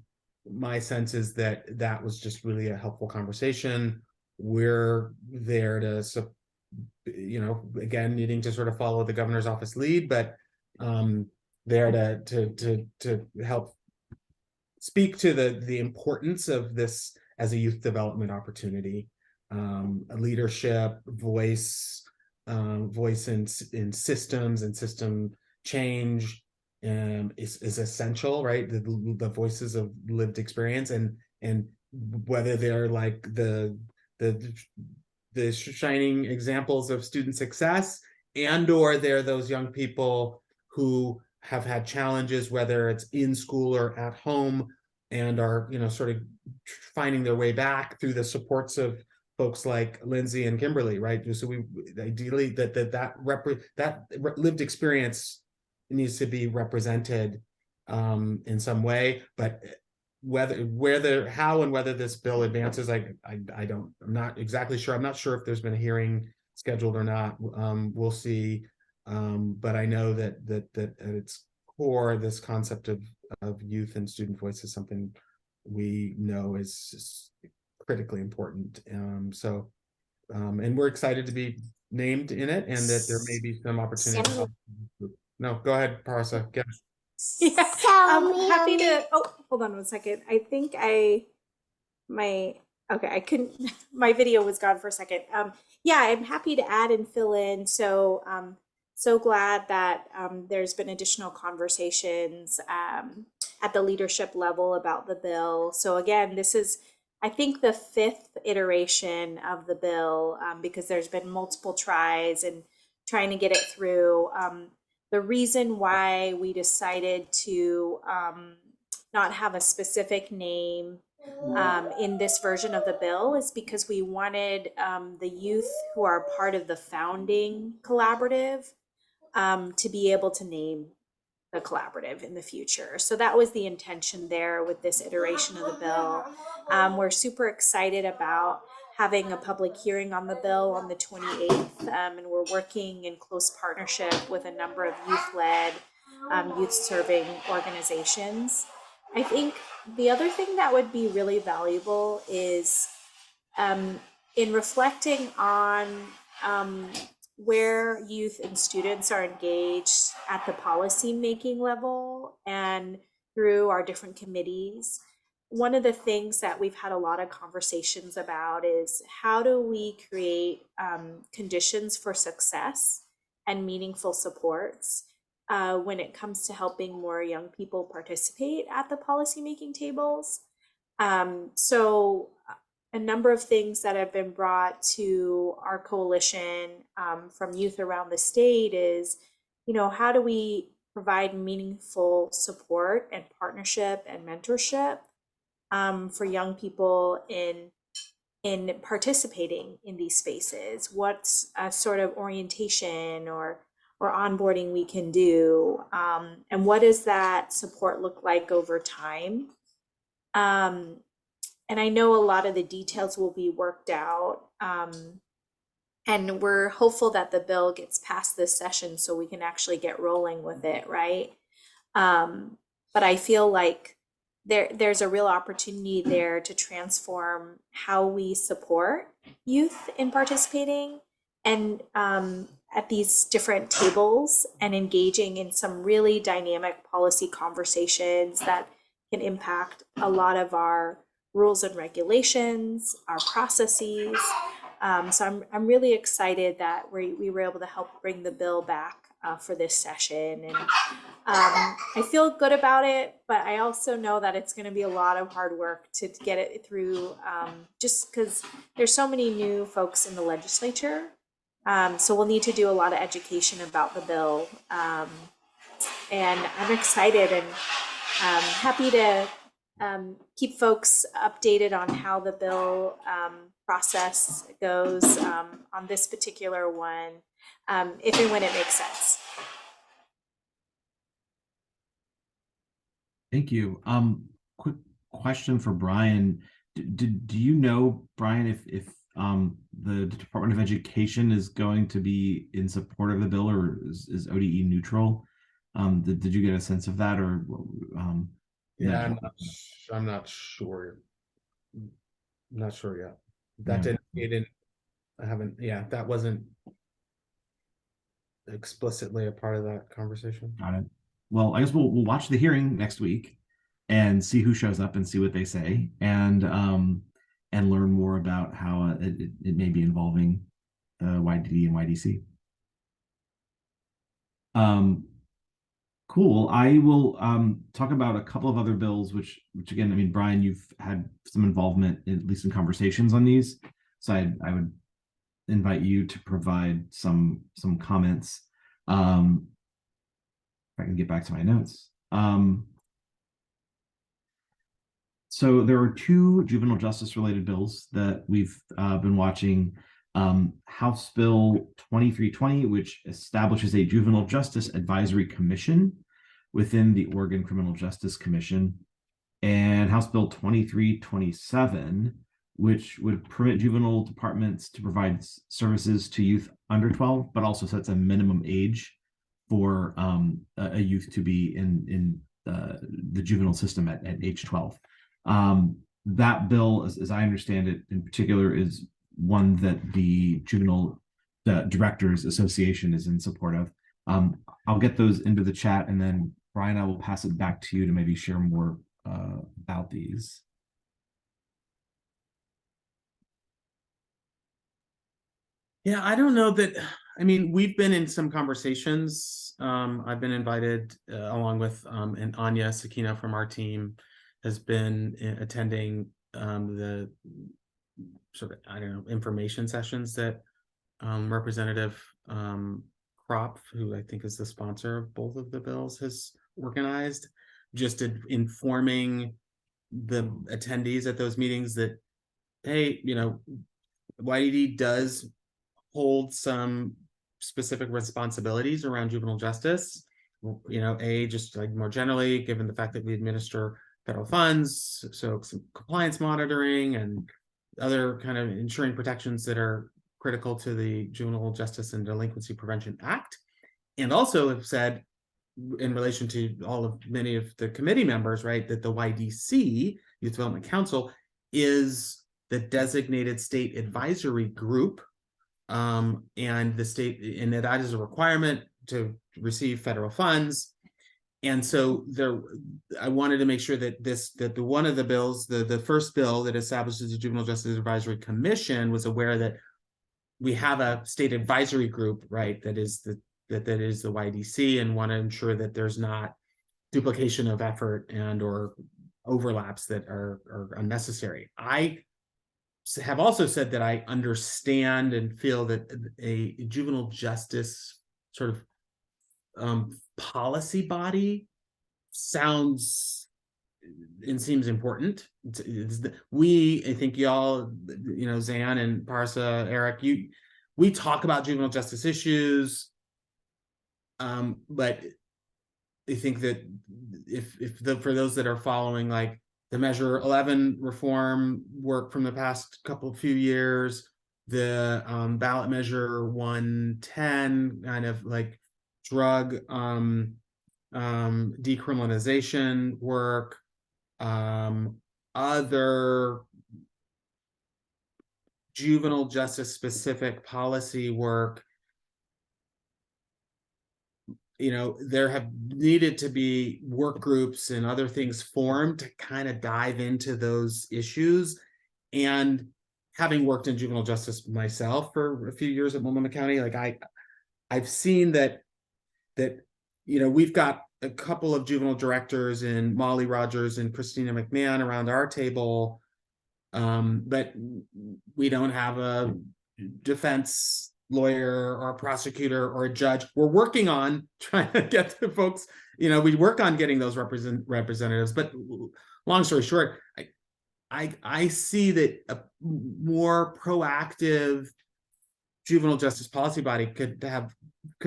my sense is that that was just really a helpful conversation. We're there to, again, needing to sort of follow the governor's office lead, but there to help speak to the importance of this as a youth development opportunity. Leadership, voice in systems and system change is essential, right? The voices of lived experience, and whether they're like the shining examples of student success, and or they're those young people who have had challenges, whether it's in school or at home, and are sort of finding their way back through the supports of folks like Lindsay and Kimberly, right? So we ideally that lived experience needs to be represented in some way, but how and whether this bill advances, I'm not exactly sure. I'm not sure if there's been a hearing scheduled or not. We'll see. But I know that at its core, this concept of youth and student voice is something we know is critically important. And we're excited to be named in it, and that there may be some opportunity. No, go ahead, Parsa. Yeah, I'm happy to. Oh, hold on 1 second. I think I couldn't. My video was gone for a second. Yeah, I'm happy to add and fill in. So, so glad that there's been additional conversations at the leadership level about the bill. So again, this is, I think, the 5th iteration of the bill, because there's been multiple tries and trying to get it through. The reason why we decided to not have a specific name in this version of the bill is because we wanted the youth who are part of the founding collaborative to be able to name the collaborative in the future. So that was the intention there with this iteration of the bill. We're super excited about having a public hearing on the bill on the 28th, and we're working in close partnership with a number of youth-led, youth-serving organizations. I think the other thing that would be really valuable is in reflecting on where youth and students are engaged at the policy making level and through our different committees. One of the things that we've had a lot of conversations about is how do we create conditions for success and meaningful supports when it comes to helping more young people participate at the policymaking tables. So a number of things that have been brought to our coalition from youth around the state is, how do we provide meaningful support and partnership and mentorship for young people in participating in these spaces? What's a sort of orientation or onboarding we can do, and what does that support look like over time? And I know a lot of the details will be worked out, and we're hopeful that the bill gets passed this session so we can actually get rolling with it, right? But I feel like there's a real opportunity there to transform how we support youth in participating and at these different tables and engaging in some really dynamic policy conversations that can impact a lot of our rules and regulations, our processes. So I'm really excited that we were able to help bring the bill back for this session, and I feel good about it, but I also know that it's going to be a lot of hard work to get it through, just because there's so many new folks in the legislature. So we'll need to do a lot of education about the bill, and I'm excited and happy to keep folks updated on how the bill process goes on this particular one, if and when it makes sense. Thank you. Quick question for Brian. Do you know, Brian, if the Department of Education is going to be in support of the bill, or is ODE neutral? Did you get a sense of that, or Yeah, I'm not sure. I'm not sure yet. That Yeah. I haven't, yeah, that wasn't explicitly a part of that conversation. Got it. Well, I guess we'll watch the hearing next week and see who shows up and see what they say, and learn more about how it may be involving YDD and YDC. Cool. I will talk about a couple of other bills, which again, I mean, Brian, you've had some involvement, at least in conversations on these, so I would invite you to provide some comments. If I can get back to my notes. So there are two juvenile justice related bills that we've been watching. House Bill 2320, which establishes a juvenile justice advisory commission within the Oregon Criminal Justice Commission, and House Bill 2327, which would permit juvenile departments to provide services to youth under 12, but also sets a minimum age for a youth to be in the juvenile system at age 12. That bill, as I understand it, in particular, is one that the Juvenile Directors Association is in support of. I'll get those into the chat, and then Brian, I will pass it back to you to maybe share more about these. Yeah, I don't know that. I mean, we've been in some conversations. I've been invited along with and Anya Sakina from our team has been attending the sort of, I don't know, information sessions that Representative Kropp, who I think is the sponsor of both of the bills, has organized, just informing the attendees at those meetings that, hey, you know, YDD does hold some specific responsibilities around juvenile justice. You know, just like more generally, given the fact that we administer federal funds, so some compliance monitoring and other kind of ensuring protections that are critical to the Juvenile Justice and Delinquency Prevention Act. And also have said, in relation to many of the committee members, right, that the YDC, Youth Development Council, is the designated state advisory group, and the state, and that is a requirement to receive federal funds. And so I wanted to make sure that one of the bills, the first bill that establishes the Juvenile Justice Advisory Commission, was aware that we have a state advisory group, right, that is the YDC, and want to ensure that there's not duplication of effort and or overlaps that are unnecessary. I have also said that I understand and feel that a juvenile justice sort of policy body sounds and seems important. I think y'all, you know, Zan and Parsa, Eric, we talk about juvenile justice issues, but I think that for those that are following, like, the Measure 11 reform work from the past few years, the ballot Measure 110, kind of like drug decriminalization work, other juvenile justice specific policy work. You know, there have needed to be work groups and other things formed to kind of dive into those issues. And having worked in juvenile justice myself for a few years at Multnomah County, like I've seen that, you know, we've got a couple of juvenile directors in Molly Rogers and Christina McMahon around our table, but we don't have a defense lawyer or a prosecutor or a judge. We're working on trying to get the folks, you know, we work on getting those representatives, but long story short, I see that a more proactive juvenile justice policy body could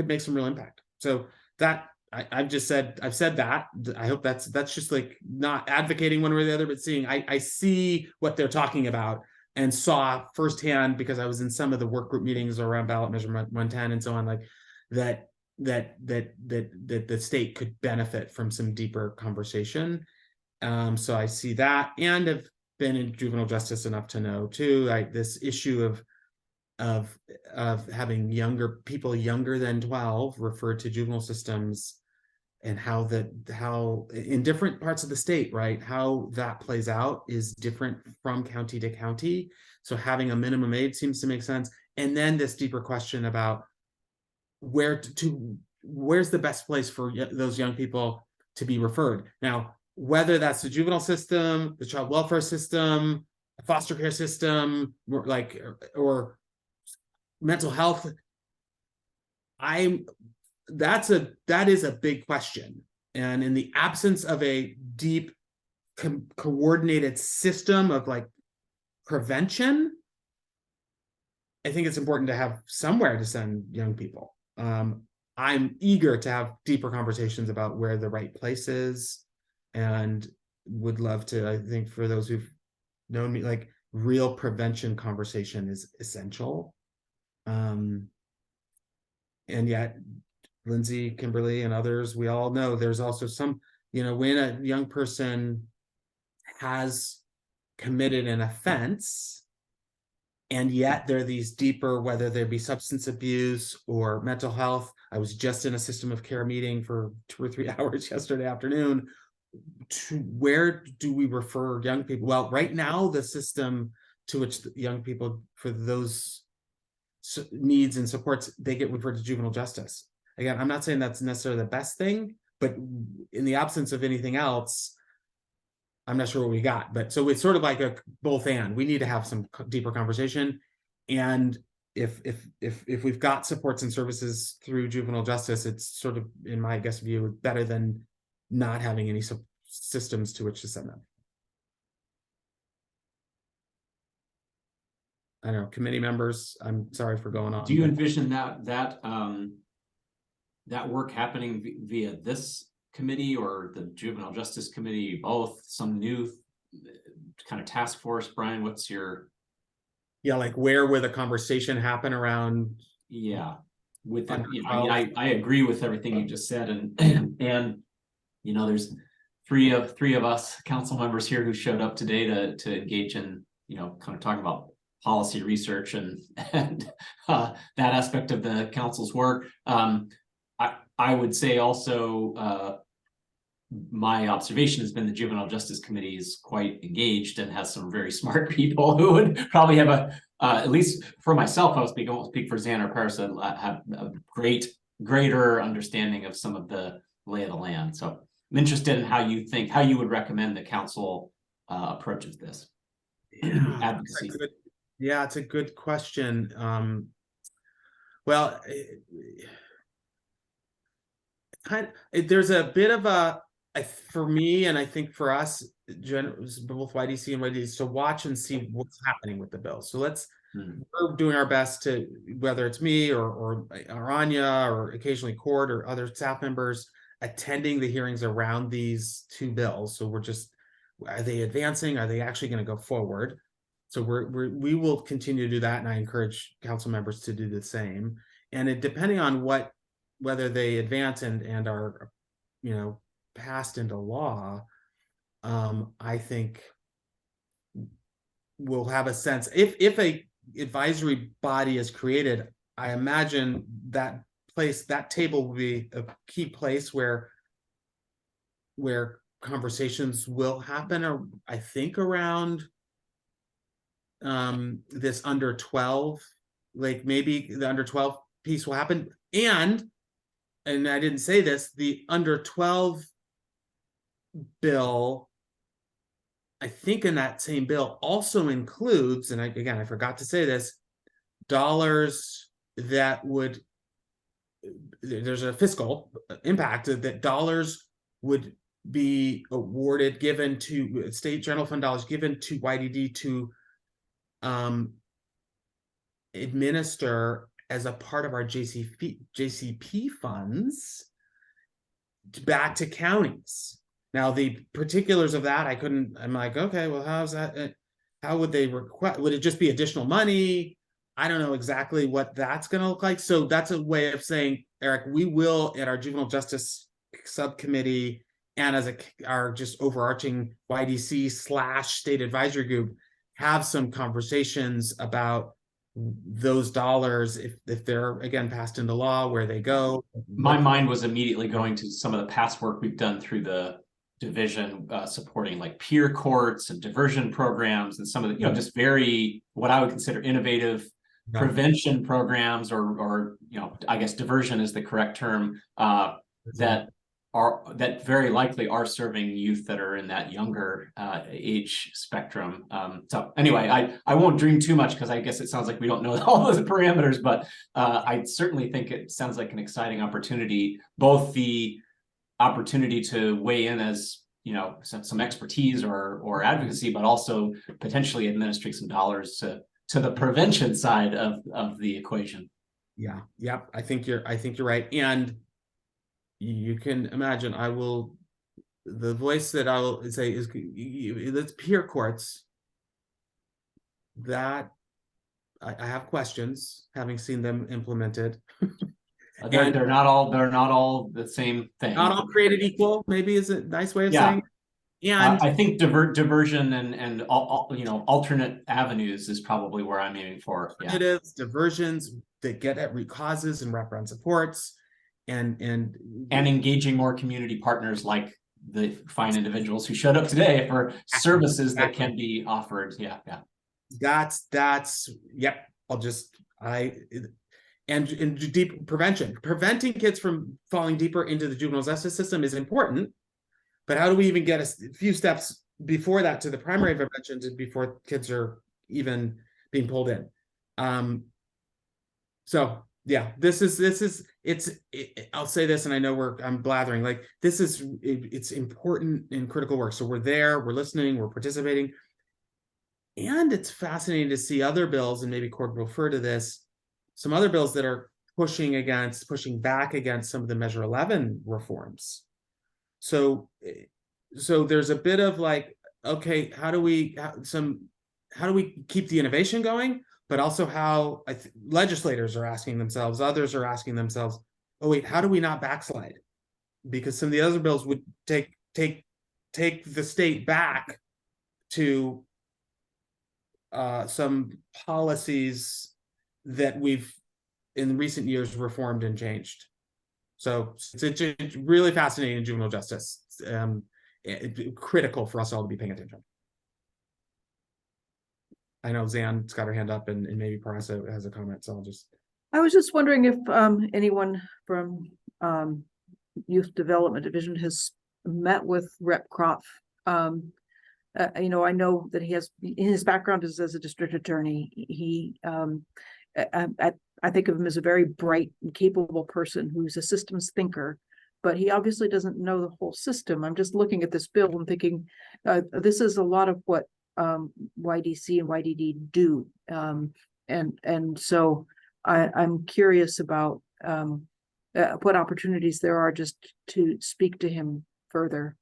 make some real impact. So that I've said that. I hope that's just like not advocating one way or the other, but seeing I see what they're talking about and saw firsthand, because I was in some of the work group meetings around ballot measurement 110 and so on, like that the state could benefit from some deeper conversation. So I see that, and have been in juvenile justice enough to know too, like this issue of having people younger than 12 referred to juvenile systems, and how in different parts of the state, right, how that plays out is different from county to county. So having a minimum age seems to make sense. And then this deeper question about where's the best place for those young people to be referred. Now, whether that's the juvenile system, the child welfare system, foster care system, or mental health, that is a big question. And in the absence of a deep coordinated system of like prevention, I think it's important to have somewhere to send young people. I'm eager to have deeper conversations about where the right place is, and would love to, I think for those who've known me, like real prevention conversation is essential. And yet Lindsay, Kimberly, and others, we all know there's also some, when a young person has committed an offense, and yet there are these deeper, whether there be substance abuse or mental health. I was just in a system of care meeting for 2 or 3 hours yesterday afternoon. To where do we refer young people? Well, right now, the system to which the young people, for those needs and supports, they get referred to juvenile justice. Again, I'm not saying that's necessarily the best thing, but in the absence of anything else, I'm not sure what we got. But so it's sort of like a both and. We need to have some deeper conversation. And if we've got supports and services through juvenile justice, it's sort of, in my guess view, better than not having any systems to which to send them. I don't know, committee members, I'm sorry for going on. Do you envision that work happening via this committee or the Juvenile Justice Committee, both, some new kind of task force? Brian, what's your... Yeah, like where would the conversation happen around? Yeah, with the, I agree with everything you just said, and there's three of us council members here who showed up today to engage in kind of talking about policy research and that aspect of the council's work. I would say also my observation has been the Juvenile Justice Committee is quite engaged and has some very smart people who would probably have at least for myself, I won't speak for Xan or Parsa, have a greater understanding of some of the lay of the land. So I'm interested in how you would recommend the council approaches this. Advocacy. Yeah, it's a good question. Well, there's a bit of for me, and I think for us, both YDC and YDC, to watch and see what's happening with the bill. So we're doing our best to, whether it's me or Anya or occasionally Cord or other staff members, attending the hearings around these two bills. So are they advancing? Are they actually going to go forward? So we will continue to do that, and I encourage council members to do the same. And depending on whether they advance and are, passed into law, I think we'll have a sense. If a advisory body is created, I imagine that table will be a key place where conversations will happen, or I think around this under 12, like maybe the under 12 piece will happen. And I didn't say this, the under 12 bill, I think in that same bill also includes, and I forgot to say this, dollars that there's a fiscal impact that dollars would be awarded, given to state general fund dollars given to YDD to administer as a part of our JCP funds back to counties. Now, the particulars of that, I'm like, okay, well, how's that? How would they request? Would it just be additional money? I don't know exactly what that's going to look like. So that's a way of saying, Eric, we will at our juvenile justice subcommittee and as our just overarching YDC / state advisory group have some conversations about those dollars if they're again passed into law, where they go. My mind was immediately going to some of the past work we've done through the division, supporting like peer courts and diversion programs and some of the, just very, what I would consider innovative prevention programs, or I guess diversion is the correct term, that very likely are serving youth that are in that younger age spectrum. So anyway, I won't dream too much, because I guess it sounds like we don't know all those parameters, but I certainly think it sounds like an exciting opportunity, both the opportunity to weigh in as some expertise or advocacy, but also potentially administering some dollars to the prevention side of the equation. Yeah, yep. I think you're right. And you can imagine, the voice that I'll say is, let's peer courts. That I have questions, having seen them implemented. They're not all the same thing. Not all created equal, maybe, is a nice way of saying it. And I think diversion and alternate avenues is probably where I'm aiming for. alternatives, diversions that get at root causes and wraparound supports, and engaging more community partners like the fine individuals who showed up today for services that can be offered. That's yep. And deep preventing kids from falling deeper into the juvenile justice system is important, but how do we even get a few steps before that to the primary prevention, before kids are even being pulled in? So yeah, I'll say this, and I know I'm blathering, like it's important and critical work. So we're there, we're listening, we're participating. And it's fascinating to see other bills, and maybe Cord will refer to this, some other bills that are pushing back against some of the Measure 11 reforms. So there's a bit of like, okay, how do we keep the innovation going? But also how legislators are asking themselves, others are asking themselves, oh wait, how do we not backslide? Because some of the other bills would take the state back to some policies that we've in recent years reformed and changed. So it's really fascinating in juvenile justice. Critical for us all to be paying attention. I know Zan's got her hand up, and maybe Parasa has a comment, so I was just wondering if anyone from Youth Development Division has met with Rep. Kropf. I know that he has, his background is as a district attorney. I think of him as a very bright and capable person who's a systems thinker, but he obviously doesn't know the whole system. I'm just looking at this bill and thinking, this is a lot of what YDC and YDD do. And so I'm curious about what opportunities there are just to speak to him further.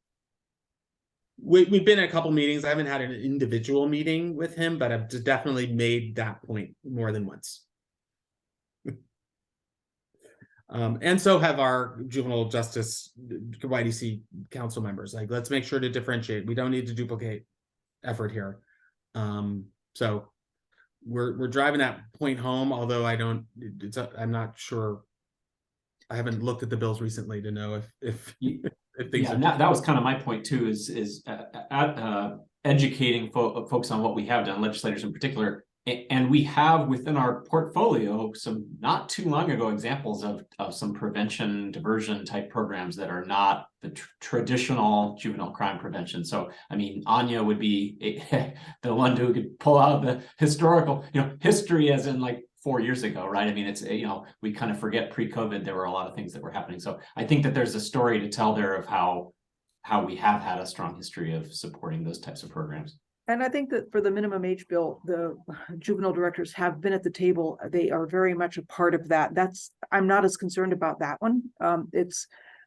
We've been in a couple meetings. I haven't had an individual meeting with him, but I've definitely made that point more than once. And so have our juvenile justice YDC council members. Like, let's make sure to differentiate. We don't need to duplicate effort here. So we're driving that point home, although I'm not sure. I haven't looked at the bills recently to know if things are. That was kind of my point too, is educating folks on what we have done, legislators in particular. And we have within our portfolio some not too long ago examples of some prevention diversion type programs that are not the traditional juvenile crime prevention. So, I mean, Anya would be the one who could pull out the historical, history as in like 4 years ago, right? I mean, it's, we kind of forget pre-COVID, there were a lot of things that were happening. So I think that there's a story to tell there of how we have had a strong history of supporting those types of programs. And I think that for the minimum age bill, the juvenile directors have been at the table. They are very much a part of that. I'm not as concerned about that one.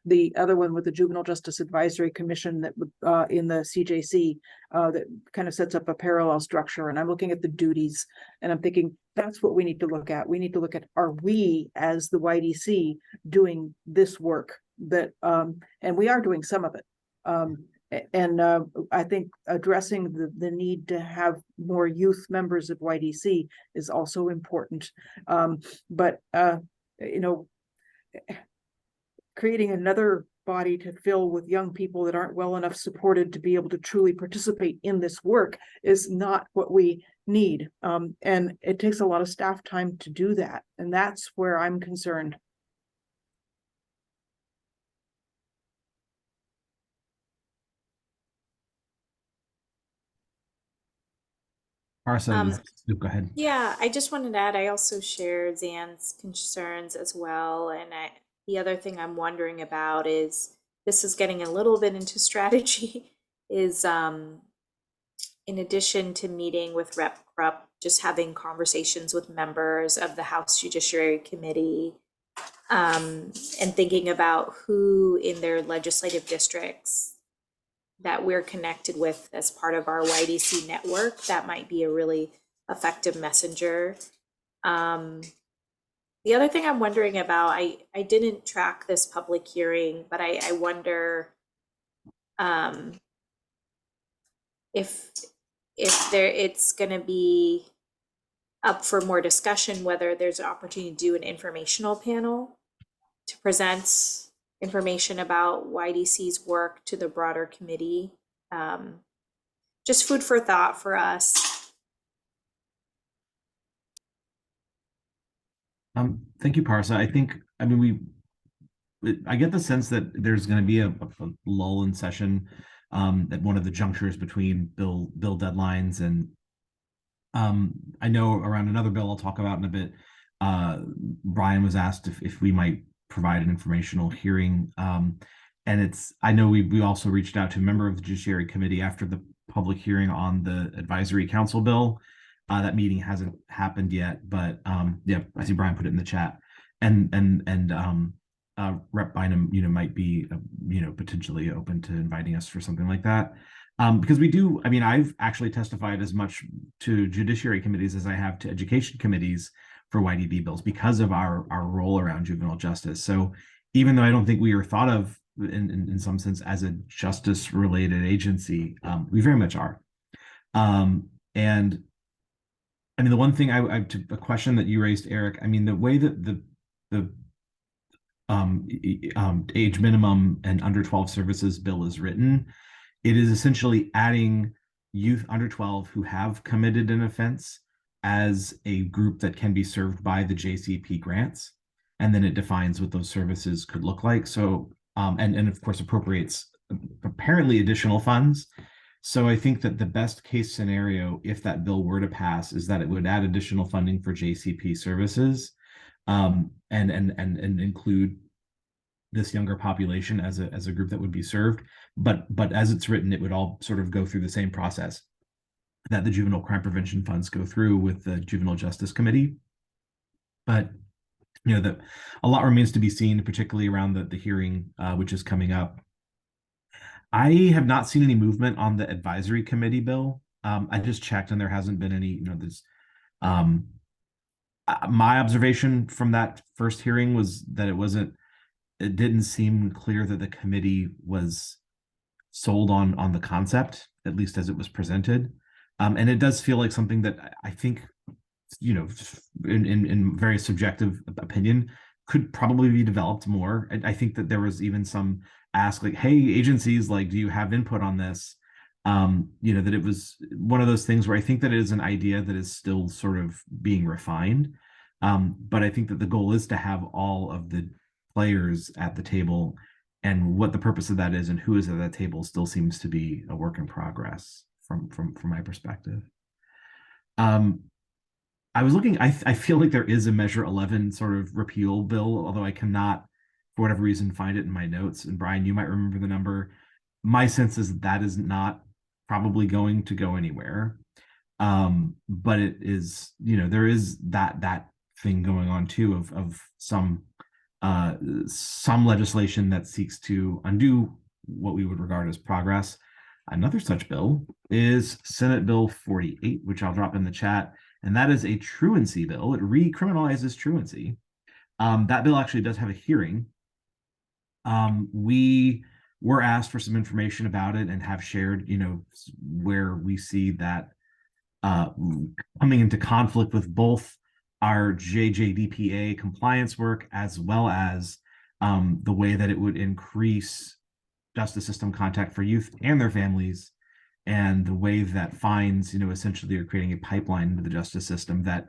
the other one with the Juvenile Justice Advisory Commission that would in the CJC that kind of sets up a parallel structure. And I'm looking at the duties and I'm thinking that's what we need to look at. We need to look at, are we as the YDC doing this work that and we are doing some of it. I think addressing the need to have more youth members of YDC is also important. You know, creating another body to fill with young people that aren't well enough supported to be able to truly participate in this work is not what we need. And it takes a lot of staff time to do that. And that's where I'm concerned. Parsa, go ahead. Yeah, I just wanted to add, I also share Zan's concerns as well. And the other thing I'm wondering about is, this is getting a little bit into strategy, is in addition to meeting with Rep. Krupp, just having conversations with members of the House Judiciary Committee, and thinking about who in their legislative districts that we're connected with as part of our YDC network. That might be a really effective messenger. The other thing I'm wondering about, I didn't track this public hearing, but I wonder if it's going to be up for more discussion, whether there's an opportunity to do an informational panel to present information about YDC's work to the broader committee. Just food for thought for us. Thank you, Parsa. I mean, I get the sense that there's going to be a lull in session at one of the junctures between bill deadlines, and I know around another bill I'll talk about in a bit, Brian was asked if we might provide an informational hearing, and I know we also reached out to a member of the Judiciary Committee after the public hearing on the Advisory Council bill. That meeting hasn't happened yet, but yeah, I see Brian put it in the chat, and Rep. Bynum, might be potentially open to inviting us for something like that, because we do. I mean, I've actually testified as much to Judiciary committees as I have to education committees for YDB bills because of our role around juvenile justice. So even though I don't think we are thought of in some sense as a justice related agency, we very much are. And I mean, the one thing to a question that you raised, Eric, I mean, the way that the age minimum and under 12 services bill is written, it is essentially adding youth under 12 who have committed an offense as a group that can be served by the JCP grants. And then it defines what those services could look like. So, and of course appropriates apparently additional funds. So I think that the best case scenario, if that bill were to pass, is that it would add additional funding for JCP services, and include this younger population as a group that would be served. But as it's written, it would all sort of go through the same process that the juvenile crime prevention funds go through with the Juvenile Justice Committee. But a lot remains to be seen, particularly around the hearing, which is coming up. I have not seen any movement on the advisory committee bill. I just checked and there hasn't been any, my observation from that first hearing was that it didn't seem clear that the committee was sold on the concept, at least as it was presented. And it does feel like something that I think, in very subjective opinion, could probably be developed more. I think that there was even some ask like, hey, agencies, like, do you have input on this? That it was one of those things where I think that it is an idea that is still sort of being refined. But I think that the goal is to have all of the players at the table, and what the purpose of that is and who is at that table still seems to be a work in progress from my perspective. I was looking, I feel like there is a Measure 11 sort of repeal bill, although I cannot, for whatever reason, find it in my notes. And Brian, you might remember the number. My sense is that is not probably going to go anywhere. But it is, there is that thing going on too of some some legislation that seeks to undo what we would regard as progress. Another such bill is Senate Bill 48, which I'll drop in the chat, and that is a truancy bill. It recriminalizes truancy. That bill actually does have a hearing. We were asked for some information about it and have shared, where we see that coming into conflict with both our JJDPA compliance work, as well as the way that it would increase justice system contact for youth and their families, and the way that fines, essentially are creating a pipeline into the justice system that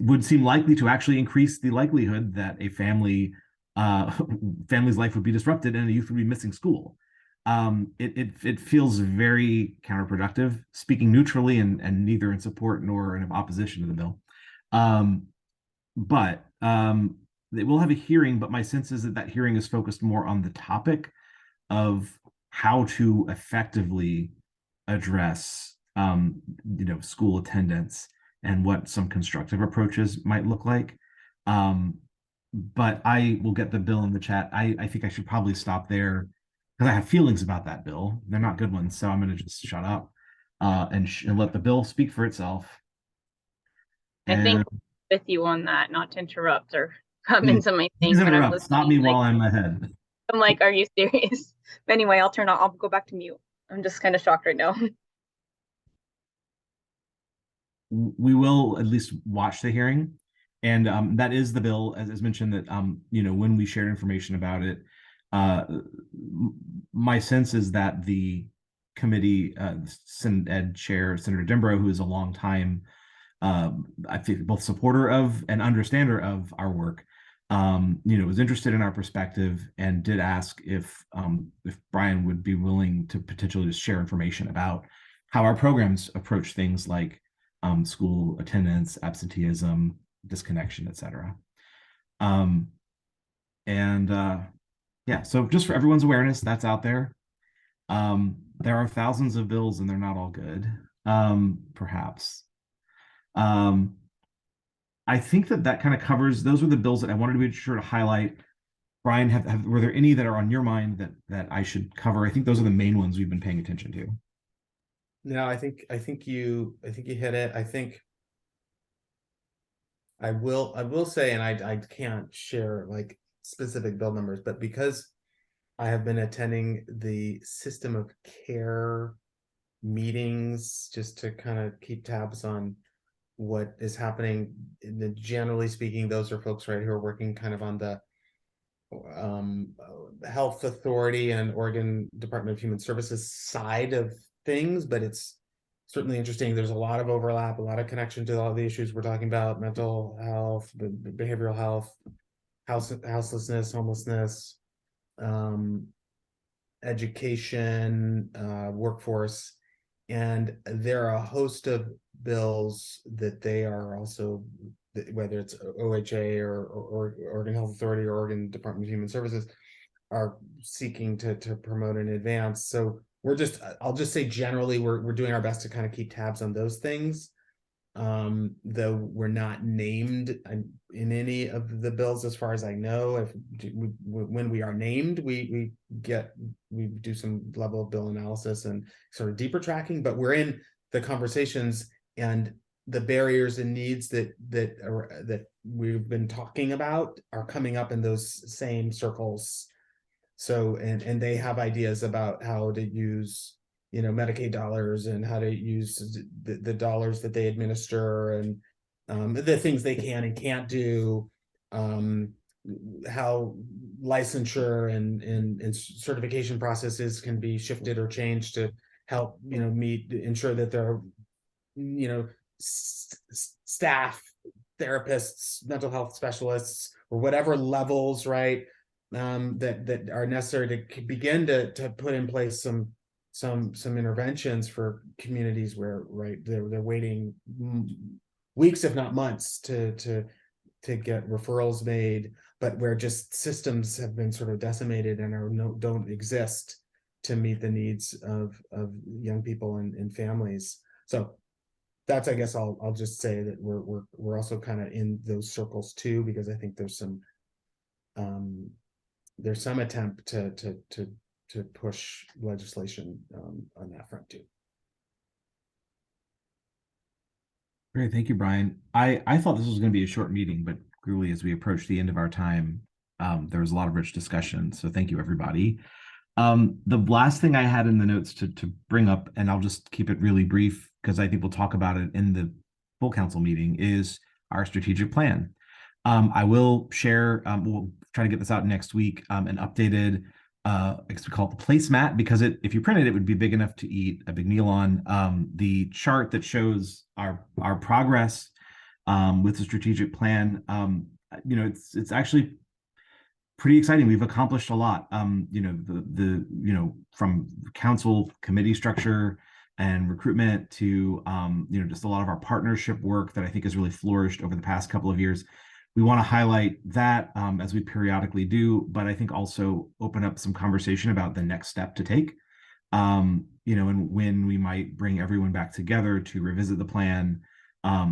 would seem likely to actually increase the likelihood that a family's life would be disrupted and a youth would be missing school. It feels very counterproductive, speaking neutrally and neither in support nor in opposition to the bill. But they will have a hearing, but my sense is that hearing is focused more on the topic of how to effectively address school attendance and what some constructive approaches might look like. But I will get the bill in the chat. I think I should probably stop there because I have feelings about that bill. They're not good ones, so I'm going to just shut up and let the bill speak for itself. I think with you on that, not to interrupt or come into my thing. Please interrupt. Stop me while I'm ahead. I'm like, are you serious? Anyway, I'll go back to mute. I'm just kind of shocked right now. We will at least watch the hearing, and that is the bill, as mentioned, that when we shared information about it, my sense is that the committee, Senate Ed Chair Senator Dimbro, who is a long time, I think, both supporter of and understander of our work, was interested in our perspective and did ask if Brian would be willing to potentially just share information about how our programs approach things like school attendance, absenteeism, disconnection, etc. Yeah, so just for everyone's awareness, that's out there. There are thousands of bills and they're not all good, perhaps. I think that kind of covers, those were the bills that I wanted to be sure to highlight. Brian, were there any that are on your mind that I should cover? I think those are the main ones we've been paying attention to. No, I think you hit it. I think I will say, and I can't share like specific bill numbers, but because I have been attending the system of care meetings just to kind of keep tabs on what is happening. Generally speaking, those are folks, right, who are working kind of on the health authority and Oregon Department of Human Services side of things, but it's certainly interesting. There's a lot of overlap, a lot of connection to all the issues we're talking about: mental health, behavioral health, houselessness, homelessness, education, workforce. And there are a host of bills that they are also, whether it's OHA or Oregon Health Authority or Oregon Department of Human Services, are seeking to promote in advance. So I'll just say generally we're doing our best to kind of keep tabs on those things, though we're not named in any of the bills as far as I know. When we are named, we do some level of bill analysis and sort of deeper tracking, but we're in the conversations, and the barriers and needs that we've been talking about are coming up in those same circles. So, and they have ideas about how to use, Medicaid dollars and how to use the dollars that they administer, and the things they can and can't do, how licensure and certification processes can be shifted or changed to help, ensure that there are, staff, therapists, mental health specialists, or whatever levels, right, that are necessary to begin to put in place some interventions for communities where, right, they're waiting weeks, if not months, to get referrals made, but where just systems have been sort of decimated and don't exist to meet the needs of young people and families. So that's, I guess I'll just say that we're also kind of in those circles too, because I think there's some attempt to push legislation on that front too. Great, thank you, Brian. I thought this was going to be a short meeting, but clearly as we approach the end of our time, there was a lot of rich discussion. So thank you, everybody. The last thing I had in the notes to bring up, and I'll just keep it really brief because I think we'll talk about it in the full council meeting, is our strategic plan. I will share, we'll try to get this out next week, an updated, I guess we call it the placemat, because if you print it, it would be big enough to eat a big meal on. The chart that shows our progress with the strategic plan, it's actually pretty exciting. We've accomplished a lot. From council committee structure and recruitment to just a lot of our partnership work that I think has really flourished over the past couple of years. We want to highlight that as we periodically do, but I think also open up some conversation about the next step to take. And when we might bring everyone back together to revisit the plan,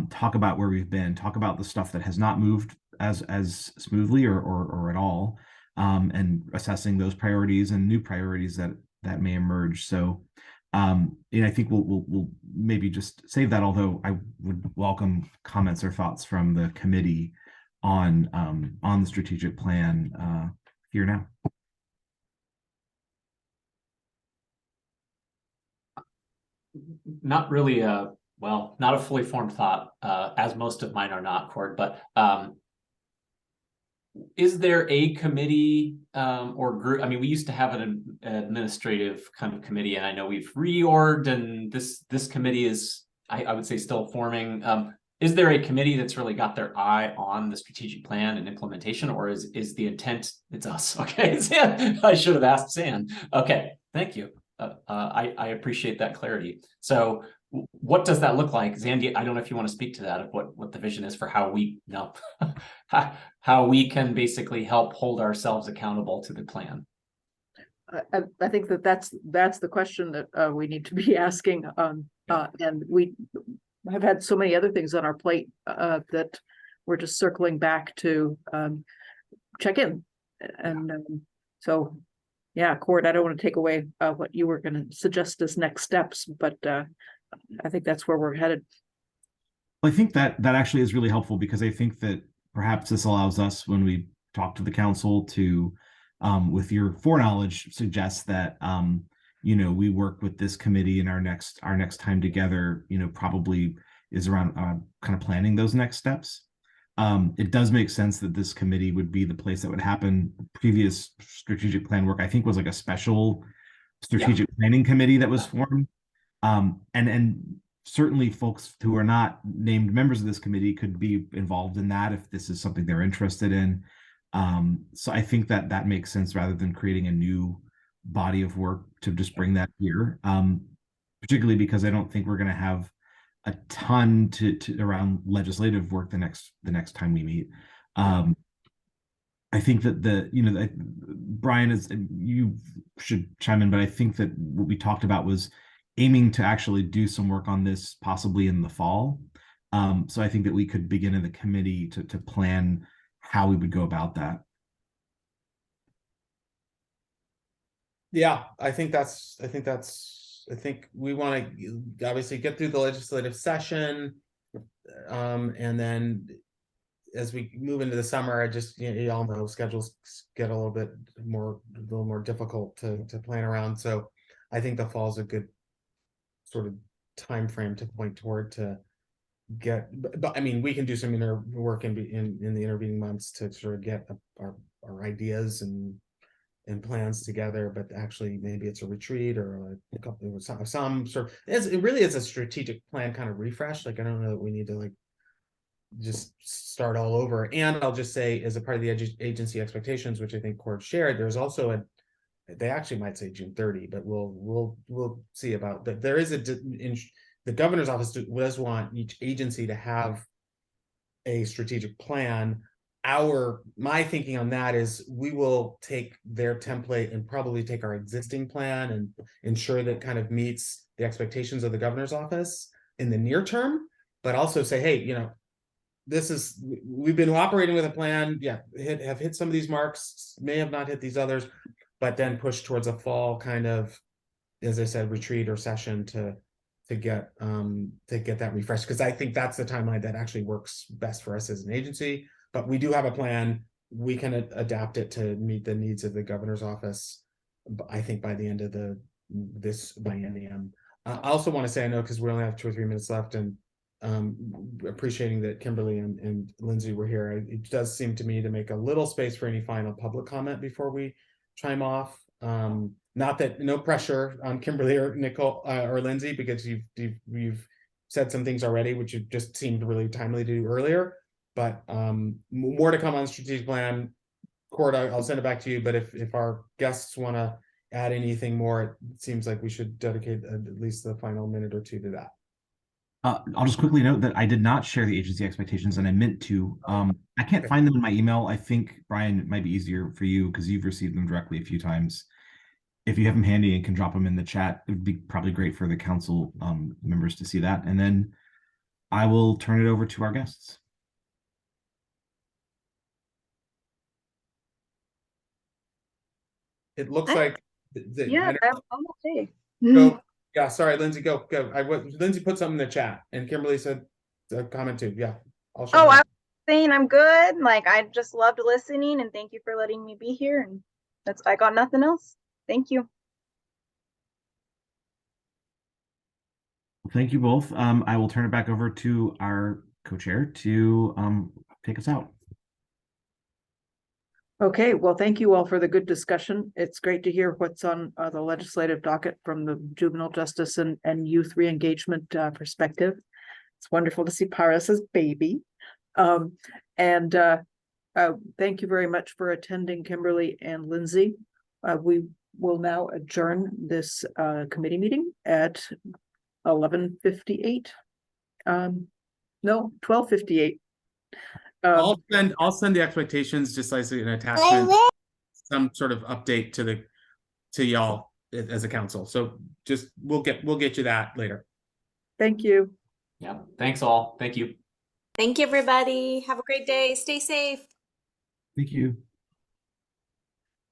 talk about where we've been, talk about the stuff that has not moved as smoothly or at all, and assessing those priorities and new priorities that may emerge. So I think we'll maybe just save that, although I would welcome comments or thoughts from the committee on the strategic plan here now. Not really not a fully formed thought, as most of mine are not, Cord, but is there a committee or group? I mean, we used to have an administrative kind of committee, and I know we've reorged, and this committee is, I would say, still forming. Is there a committee that's really got their eye on the strategic plan and implementation, or is the intent, it's us? Okay, I should have asked San. Okay, thank you. I appreciate that clarity. So what does that look like? Zandy, I don't know if you want to speak to that, of what the vision is for how we how we can basically help hold ourselves accountable to the plan. I think that's the question that we need to be asking. And we have had so many other things on our plate that we're just circling back to check in. And so, yeah, Cord, I don't want to take away what you were going to suggest as next steps, but I think that's where we're headed. Well, I think that actually is really helpful, because I think that perhaps this allows us, when we talk to the council, to, with your foreknowledge, suggest that we work with this committee, and our next time together, probably is around kind of planning those next steps. It does make sense that this committee would be the place that would happen. Previous strategic plan work, I think, was like a special strategic planning committee that was formed. And certainly folks who are not named members of this committee could be involved in that if this is something they're interested in. So I think that makes sense, rather than creating a new body of work to just bring that here, particularly because I don't think we're going to have a ton to around legislative work the next time we meet. I think that Brian, you should chime in, but I think that what we talked about was aiming to actually do some work on this possibly in the fall. So I think that we could begin in the committee to plan how we would go about that. Yeah, I think we want to obviously get through the legislative session. And then as we move into the summer, you all know schedules get a little more difficult to plan around. So I think the fall is a good sort of time frame to point toward to get, but I mean, we can do some work in the intervening months to sort of get our ideas and plans together. But actually, maybe it's a retreat or a couple of some sort of, it really is a strategic plan kind of refresh. Like, I don't know that we need to just start all over. And I'll just say, as a part of the agency expectations, which I think Cord shared, there's also they actually might say June 30, but we'll see about that. There is the governor's office does want each agency to have a strategic plan. My thinking on that is we will take their template and probably take our existing plan and ensure that kind of meets the expectations of the governor's office, in the near term, but also say, hey, we've been operating with a plan. Yeah, have hit some of these marks, may have not hit these others, but then push towards a fall kind of, as I said, retreat or session to get that refreshed. Because I think that's the timeline that actually works best for us as an agency. But we do have a plan. We can adapt it to meet the needs of the governor's office. I think by the end of this biennium. I also want to say, I know because we only have 2 or 3 minutes left, and appreciating that Kimberly and Lindsay were here. It does seem to me to make a little space for any final public comment before we chime off. Not that, no pressure on Kimberly or Nicole or Lindsay, because you've said some things already, which you just seemed really timely to do earlier. But more to come on the strategic plan. Cord, I'll send it back to you. But if our guests want to add anything more, it seems like we should dedicate at least the final minute or two to that. I'll just quickly note that I did not share the agency expectations, and I meant to. I can't find them in my email. I think, Brian, it might be easier for you because you've received them directly a few times. If you have them handy and can drop them in the chat, it would be probably great for the council members to see that. And then I will turn it over to our guests. It looks like Yeah, I'm okay. go. Yeah, sorry, Lindsay, go. Lindsay put something in the chat, and Kimberly said a comment too. Yeah, I'll show Oh, you. I was saying I'm good. Like, I just loved listening, and thank you for letting me be here. And I got nothing else. Thank you. Thank you both. I will turn it back over to our co-chair to take us out. Okay, well, thank you all for the good discussion. It's great to hear what's on the legislative docket from the juvenile justice and youth re-engagement perspective. It's wonderful to see Paras's baby. Thank you very much for attending, Kimberly and Lindsay. We will now adjourn this committee meeting at 11:58. No, 12:58. I'll send the expectations just like an attachment, some sort of update to y'all as a council. So just we'll get you that later. Thank you. Yeah, thanks all. Thank you. Thank you, everybody. Have a great day. Stay safe. Thank you.